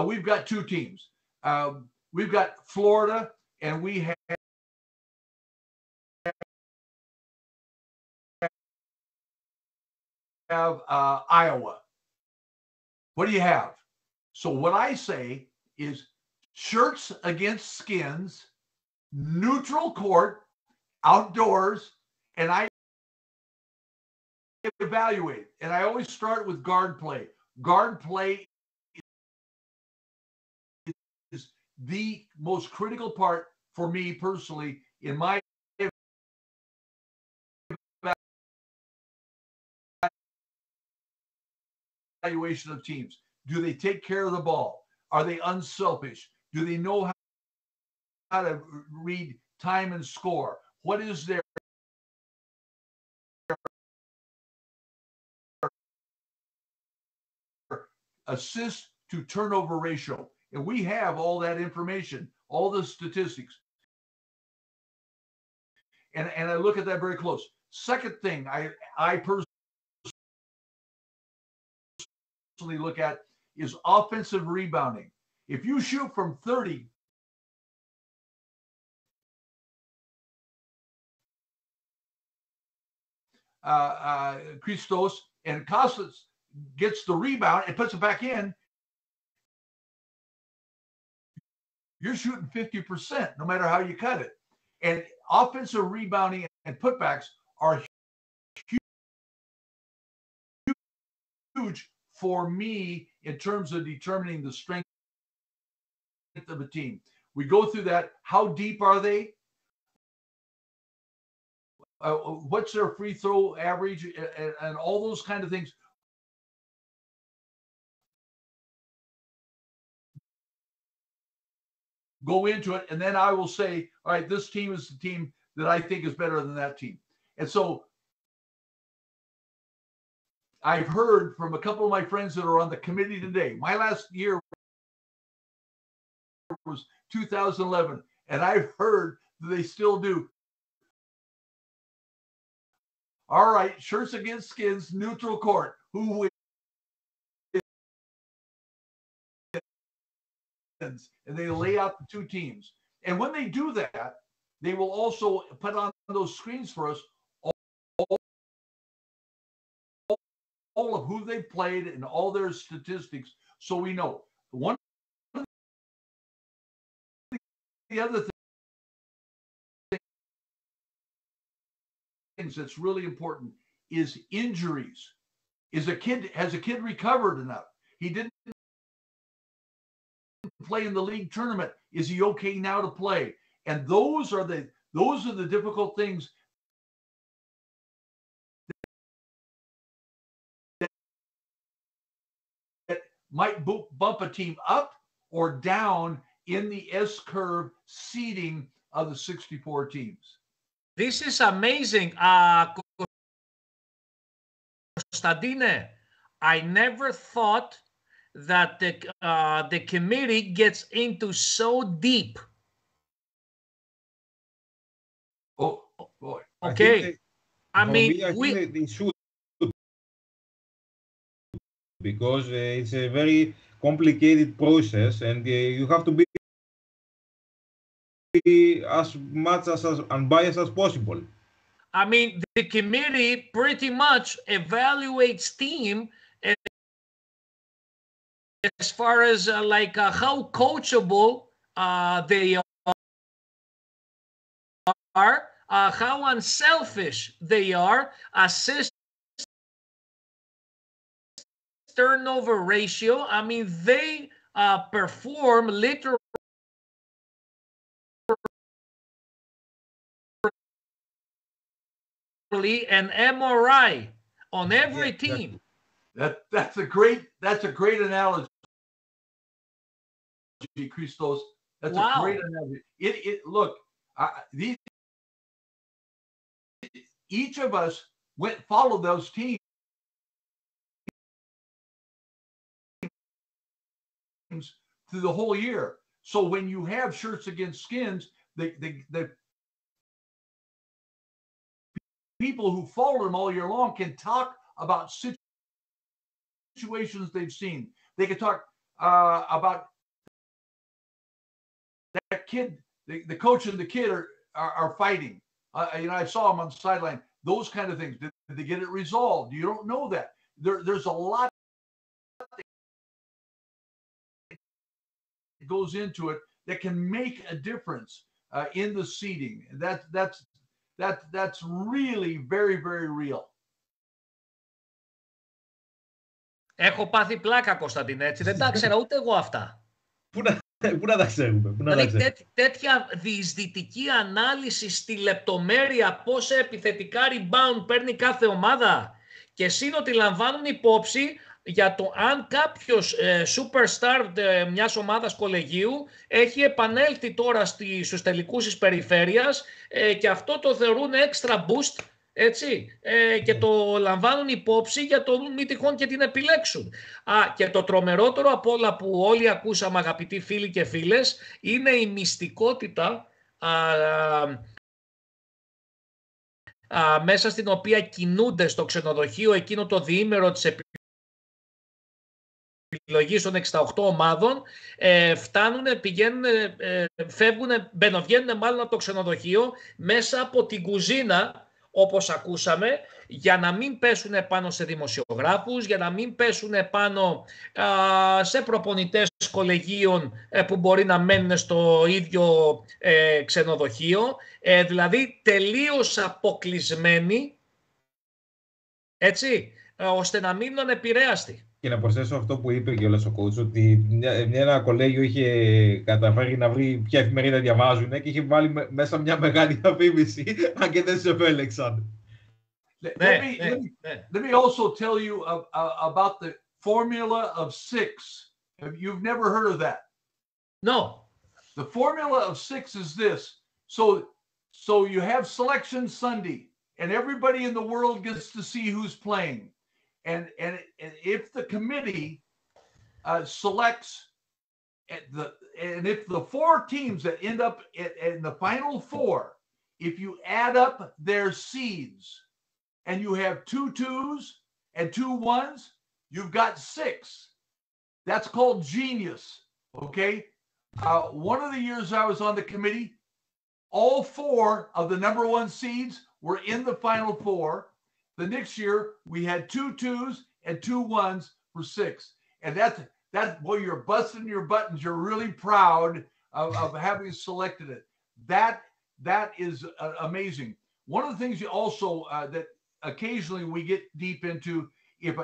Speaker 3: we've got two teams. We've got Florida and we have Iowa. What do you have? So what I say is shirts against skins, neutral court, outdoors, and I evaluate. And I always start with guard play. Guard play is the most critical part for me personally in my evaluation of teams. Do they take care of the ball? Are they unselfish? Do they know how to read time and score? What is their assist to turnover ratio? And we have all that information, all the statistics. And I look at that very close. Second thing I personally look at is offensive rebounding. If you shoot from 30, Christos, and Kostas gets the rebound and puts it back in, you're shooting 50% no matter how you cut it. And offensive rebounding and putbacks are huge for me in terms of determining the strength of a team. We go through that. How deep are they? What's their free throw average and all those kind of things. Go into it, and then I will say, all right, this team is the team that I think is better than that team. And so I've heard from a couple of my friends that are on the committee today. My last year was 2011, and I've heard that they still do. All right, shirts against skins, neutral court. Who wins? And they lay out the two teams. And when they do that, they will also put on those screens for us all of who they played and all their statistics, so we know. One of the other things that's really important is injuries. Has a kid recovered enough? He didn't play in the league tournament. Is he okay now to play? And those are the difficult things that might bump a team up or down in the S-curve seeding of the 64 teams.
Speaker 4: This is amazing. Constantine, I never thought that the committee gets into so deep.
Speaker 3: Oh boy.
Speaker 4: Okay. I
Speaker 5: think
Speaker 4: mean,
Speaker 5: they should, because it's a very complicated process, and you have to be as much as unbiased as possible.
Speaker 4: I mean, the committee pretty much evaluates team as far as how coachable they are, how unselfish they are, assist turnover ratio. I mean, they perform literally an MRI on every team.
Speaker 3: That's a great analogy, Christos. That's a great analogy. Look, each of us followed those teams through the whole year. So when you have shirts against skins, the people who followed them all year long can talk about situations they've seen. They can talk about that kid, the coach and the kid are fighting. I saw them on the sideline. Those kind of things. Did they get it resolved? You don't know that. There's a lot that goes into it that can make a difference in the seeding. That's really very, very real.
Speaker 4: Έχω πάθει πλάκα, Κωνσταντίνε, έτσι. Δεν τα ξέρα ούτε εγώ αυτά.
Speaker 5: Πού να τα ξέρουμε.
Speaker 4: Δηλαδή τέτοια διεισδυτική ανάλυση στη λεπτομέρεια, πόσα επιθετικά rebound παίρνει κάθε ομάδα, και σύν ότι λαμβάνουν υπόψη για το αν κάποιος superstar μιας ομάδας κολεγίου έχει επανέλθει τώρα στους τελικούς της περιφέρειας, και αυτό το θεωρούν extra boost, έτσι, και το λαμβάνουν υπόψη για το μη τυχόν και την επιλέξουν. Και το τρομερότερο από όλα που όλοι ακούσαμε, αγαπητοί φίλοι και φίλες, είναι η μυστικότητα μέσα στην οποία κινούνται στο ξενοδοχείο εκείνο το διήμερο της επιλογής των 68 ομάδων, βγαίνουν μάλλον από το ξενοδοχείο μέσα από την κουζίνα, όπως ακούσαμε, για να μην πέσουν πάνω σε δημοσιογράφους, για να μην πέσουν πάνω σε προπονητές κολεγίων που μπορεί να μένουν στο ίδιο ξενοδοχείο, δηλαδή τελείως αποκλεισμένοι, έτσι, ώστε να μείνουν ανεπηρέαστοι.
Speaker 5: Και να προσθέσω αυτό που είπε και ο coach, ότι ένα κολέγιο είχε καταφέρει να βρει ποια εφημερίδα διαβάζουν και είχε βάλει μέσα μια μεγάλη διαφήμιση, αν και δεν τους επέλεξαν.
Speaker 3: Let me also tell you about the formula of 6. You've never heard of that?
Speaker 4: No.
Speaker 3: The formula of 6 is this. So you have selection Sunday, and everybody in the world gets to see who's playing. And if the committee selects and if the 4 teams that end up in the final 4, if you add up their seeds and you have 2 2s and 2 1s, you've got 6. That's called genius. Okay, One of the years I was on the committee, all 4 of the number 1 seeds were in the Final Four. The next year, we had 2 2s and 2 1s for 6. And that's boy, you're busting your buttons. You're really proud of having selected it. That is amazing. One of the things you also that occasionally we get deep into, if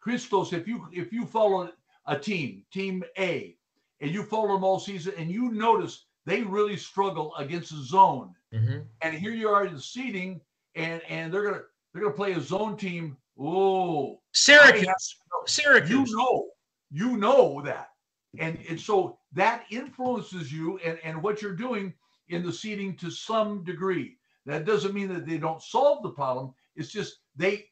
Speaker 3: Christos, if you follow a team A, and you follow them all season, and you notice they really struggle against the zone, and here you are in the seeding, and they're gonna play a zone team. Oh,
Speaker 4: Syracuse.
Speaker 3: You know that, and so that influences you and what you're doing in the seeding to some degree. That doesn't mean that they don't solve the problem. It's just they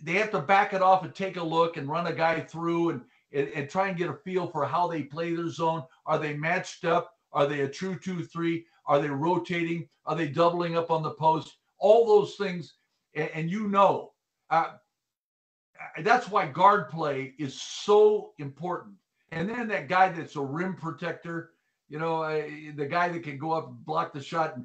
Speaker 3: have to back it off and take a look and run a guy through and try and get a feel for how they play their zone. Are they matched up? Are they a true 2-3? Are they rotating? Are they doubling up on the post? All those things, and that's why guard play is so important. And then that guy that's a rim protector, the guy that can go up and block the shot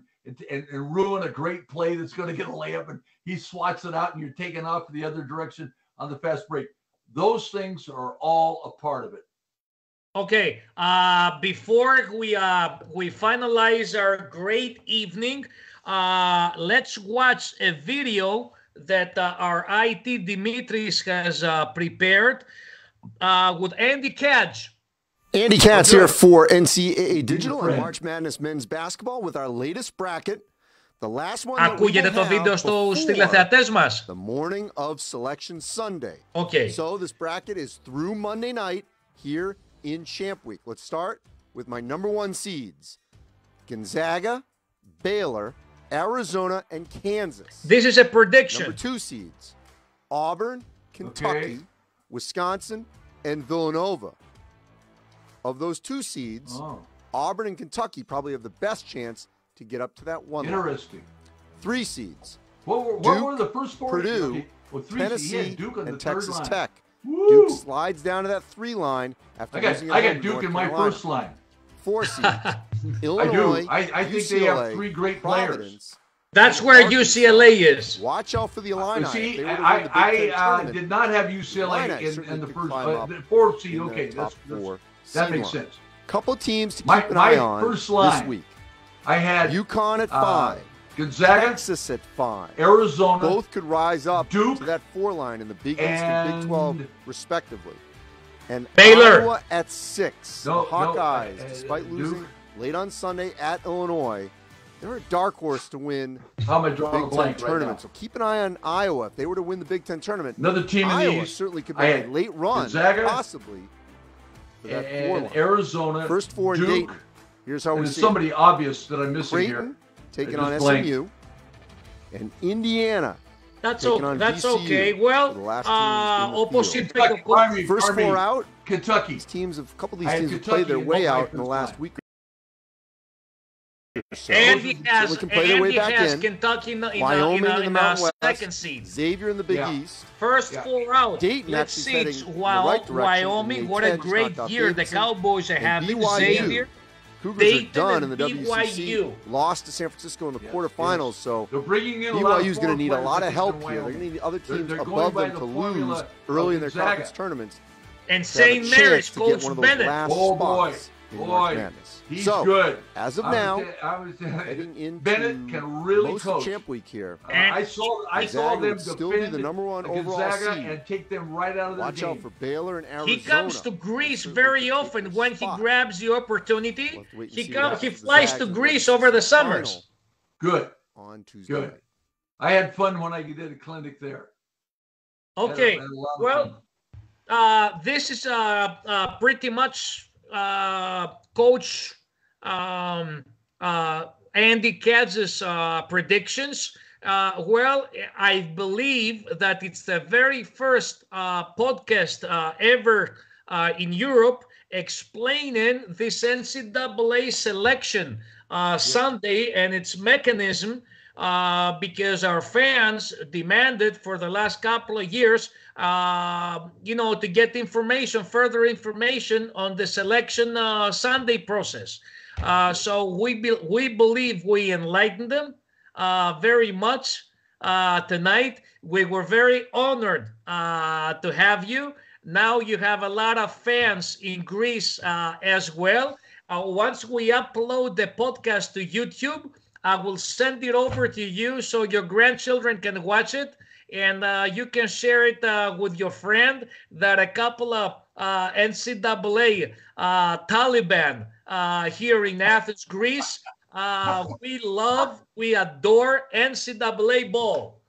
Speaker 3: and ruin a great play that's going to get a layup, and he swats it out and you're taking off the other direction on the fast break. Those things are all a part of it.
Speaker 4: Okay, before we finalize our great evening, let's watch a video that our IT Dimitris has prepared with Andy Katz.
Speaker 9: Andy Katz here for NCAA Digital and March Madness Men's Basketball with our latest bracket. The last one that we will have before the morning of Selection Sunday.
Speaker 4: Okay.
Speaker 9: So this bracket is through Monday night here in Champ Week. Let's start with my number 1 seeds. Gonzaga, Baylor, Arizona, and Kansas.
Speaker 4: This is a prediction.
Speaker 9: Number 2 seeds. Auburn, Kentucky, Wisconsin, and Villanova. Of those 2 seeds, Auburn and Kentucky probably have the best chance to get up to that 1.
Speaker 3: Interesting.
Speaker 9: 3 seeds.
Speaker 3: What were the first 4?
Speaker 9: Purdue,
Speaker 3: Tennessee,
Speaker 9: Duke, and Texas
Speaker 3: line.
Speaker 9: Tech.
Speaker 3: Woo!
Speaker 9: Duke slides down to that 3 line after losing
Speaker 3: I got Duke in my first line.
Speaker 9: 4 seeds. Illinois,
Speaker 3: I think
Speaker 9: UCLA,
Speaker 3: they have 3 great players.
Speaker 9: Providence,
Speaker 4: That's where UCLA is.
Speaker 9: Watch out for the Illini.
Speaker 3: See, I did not have UCLA in the first 4th seed. Okay, that makes sense.
Speaker 9: Couple teams to keep an eye on this week.
Speaker 3: I had
Speaker 9: UConn at 5,
Speaker 3: Gonzaga,
Speaker 9: Texas at 5,
Speaker 3: Arizona.
Speaker 9: Both could rise up
Speaker 3: Duke,
Speaker 9: to that 4 line in the Big East and Big 12, respectively. And
Speaker 4: Baylor
Speaker 9: Iowa at 6. The Hawkeyes, despite losing late on Sunday at Illinois, they're a dark horse to win the Big Ten tournament. So keep an eye on Iowa. If they were to win the Big Ten tournament,
Speaker 3: another team in the
Speaker 9: Iowa
Speaker 3: East
Speaker 9: certainly could make a late run,
Speaker 3: Gonzaga,
Speaker 9: possibly.
Speaker 3: And Arizona,
Speaker 9: first 4 in
Speaker 3: Duke,
Speaker 9: Dayton. Here's how we see
Speaker 3: somebody obvious that I'm missing
Speaker 9: Creighton,
Speaker 3: here.
Speaker 9: taking on SMU, and Indiana.
Speaker 4: That's okay. Well, opposite
Speaker 9: first 4 out.
Speaker 3: Kentucky.
Speaker 9: A couple of these teams have played their way out in the last week. So
Speaker 4: Andy has
Speaker 9: Kentucky
Speaker 4: in
Speaker 9: Wyoming in the Mountain West,
Speaker 4: 2nd seed.
Speaker 9: Xavier in the Big East.
Speaker 4: First 4 out.
Speaker 9: Dayton
Speaker 4: Let's
Speaker 9: actually
Speaker 4: see.
Speaker 9: Wyoming,
Speaker 4: what a great year the Cowboys are having. Xavier.
Speaker 9: Cougars
Speaker 4: Dayton
Speaker 9: are done in the
Speaker 4: BYU.
Speaker 9: WCC. Lost to San Francisco in the quarterfinals, so
Speaker 3: they're bringing in
Speaker 9: BYU's going to need a lot of help here. They're going to need other teams above them to lose early in their conference tournments.
Speaker 4: And St. Mary's, Coach Bennett.
Speaker 3: Oh boy, he's good.
Speaker 9: As of now, heading into
Speaker 3: Bennett can really
Speaker 9: most
Speaker 3: coach.
Speaker 9: of Champ Week here.
Speaker 3: I saw them
Speaker 9: still be the number 1 overall seed
Speaker 3: and take them right out of the game.
Speaker 9: Watch out for Baylor and Arizona.
Speaker 4: He comes to Greece very often when he grabs the opportunity. He flies to Greece over the summers.
Speaker 3: Good.
Speaker 9: On Tuesday.
Speaker 3: Good. I had fun when I did a clinic there.
Speaker 4: Okay. Well, this is pretty much Coach Andy Katz's predictions. Well, I believe that it's the very first podcast ever in Europe explaining this NCAA selection Sunday and its mechanism. because our fans demanded for the last couple of years, to get further information on the selection Sunday process. So we believe we enlightened them very much tonight. We were very honored to have you. Now you have a lot of fans in Greece as well. Once we upload the podcast to YouTube, I will send it over to you so your grandchildren can watch it, and you can share it with your friend that a couple of NCAA Taliban here in Athens, Greece. We adore NCAA ball.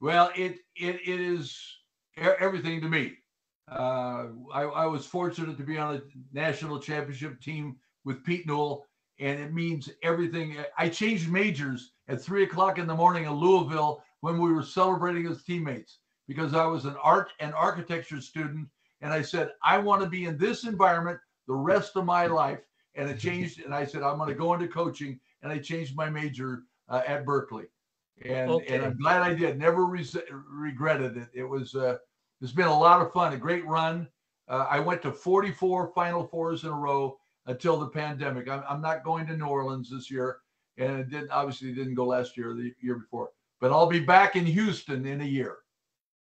Speaker 3: Well, it is everything to me. I was fortunate to be on a national championship team with Pete Newell, and it means everything. I changed majors at 3:00 in the morning in Louisville when we were celebrating as teammates, because I was an art and architecture student, and I said, I want to be in this environment the rest of my life. And it changed, and I said, I'm going to go into coaching, and I changed my major at Berkeley. And I'm glad I did. Never regretted it. It's been a lot of fun, a great run. I went to 44 Final Fours in a row until the pandemic. I'm not going to New Orleans this year, and it obviously didn't go last year or the year before. But I'll be back in Houston in a year.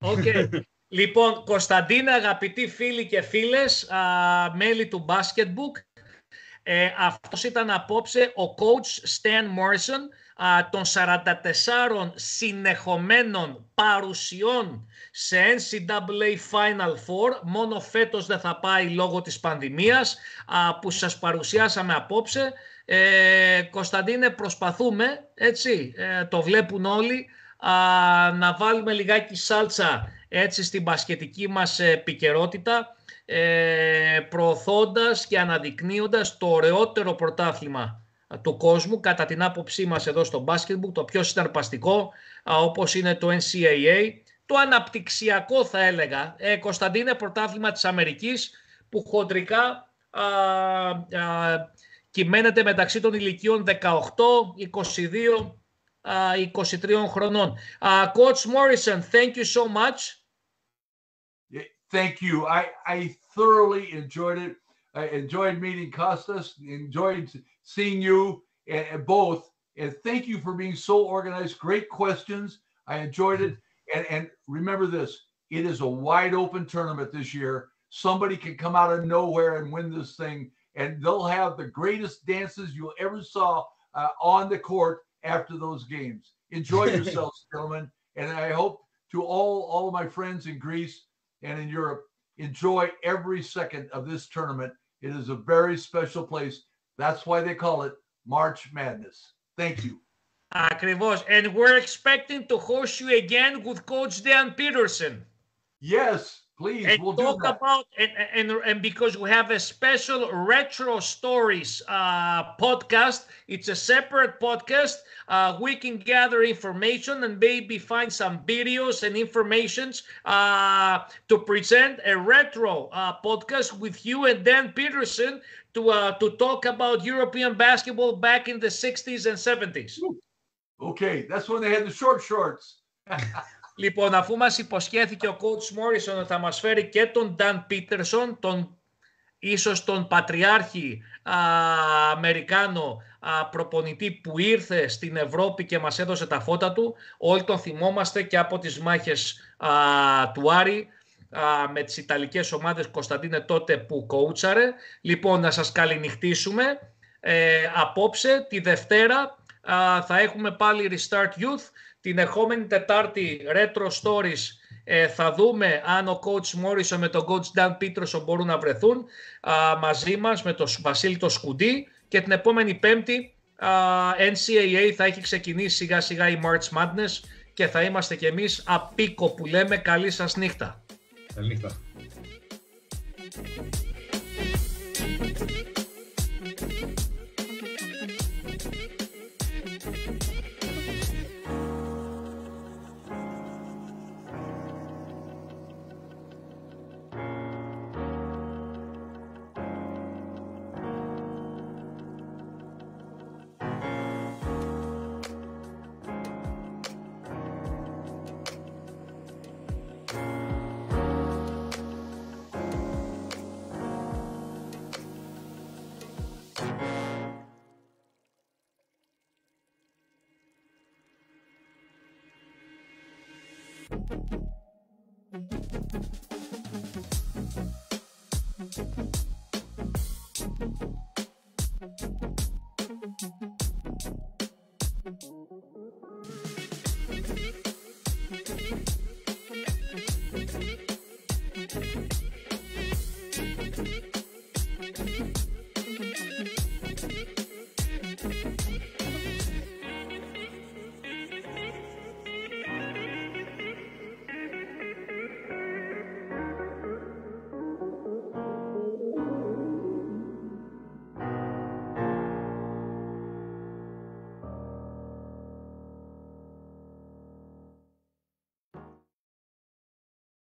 Speaker 4: Okay. Λοιπόν, Κωνσταντίνα, αγαπητοί φίλοι και φίλες, μέλη του Basketbook, αυτός ήταν απόψε ο coach Stan Morrison των 44 συνεχομένων παρουσιών σε NCAA Final Four. Μόνο φέτος δεν θα πάει λόγω της πανδημίας που σας παρουσιάσαμε απόψε. Κωνσταντίνε, προσπαθούμε, έτσι, το βλέπουν όλοι, να βάλουμε λιγάκι σάλτσα έτσι στην μπασκετική μας επικαιρότητα, προωθώντας και αναδεικνύοντας το ωραιότερο πρωτάθλημα του κόσμου κατά την άποψή μας εδώ στο Basketbook, το πιο συναρπαστικό, όπως είναι το NCAA, το αναπτυξιακό θα έλεγα, Κωνσταντίνε, πρωτάθλημα της Αμερικής, που χοντρικά κυμαίνεται μεταξύ των ηλικιών 18, 22, 23 χρονών. Coach Morrison, thank you so much.
Speaker 3: Thank you. I thoroughly enjoyed it. I enjoyed meeting Costas, enjoyed seeing you and both. And thank you for being so organized. Great questions. I enjoyed it. And remember this, it is a wide open tournament this year. Somebody can come out of nowhere and win this thing. And they'll have the greatest dances you ever saw on the court after those games. Enjoy yourselves, gentlemen. And I hope to all of my friends in Greece and in Europe, enjoy every second of this tournament. It is a very special place. That's why they call it March Madness. Thank you.
Speaker 4: Ακριβώς. And we're expecting to host you again with Coach Dan Peterson.
Speaker 3: Yes, please.
Speaker 4: And
Speaker 3: we'll
Speaker 4: talk
Speaker 3: do that.
Speaker 4: about and because we have a special retro stories podcast. It's a separate podcast. We can gather information and maybe find some videos and informations to present a retro podcast with you and Dan Peterson to talk about European basketball back in the 60s and 70s.
Speaker 3: Okay, that's when they had the short shorts.
Speaker 4: Λοιπόν, αφού μας υποσχέθηκε ο coach Morrison ότι θα μας φέρει και τον Dan Peterson, ίσως τον πατριάρχη Αμερικάνο προπονητή που ήρθε στην Ευρώπη και μας έδωσε τα φώτα του, όλοι τον θυμόμαστε και από τις μάχες του Άρη με τις Ιταλικές ομάδες, Κωνσταντίνε, τότε που κόουτσαρε. Λοιπόν, να σας καληνυχτήσουμε. Απόψε, τη Δευτέρα, θα έχουμε πάλι Restart Youth. Την ερχόμενη Τετάρτη Retro Stories, θα δούμε αν ο Coach Morrison με τον Coach Dan Peterson μπορούν να βρεθούν μαζί μας με τον Βασίλη το Σκουντή, και την επόμενη Πέμπτη NCAA θα έχει ξεκινήσει σιγά σιγά η March Madness και θα είμαστε κι εμείς απίκο που λέμε. Καλή σας νύχτα.
Speaker 5: Καλή νύχτα.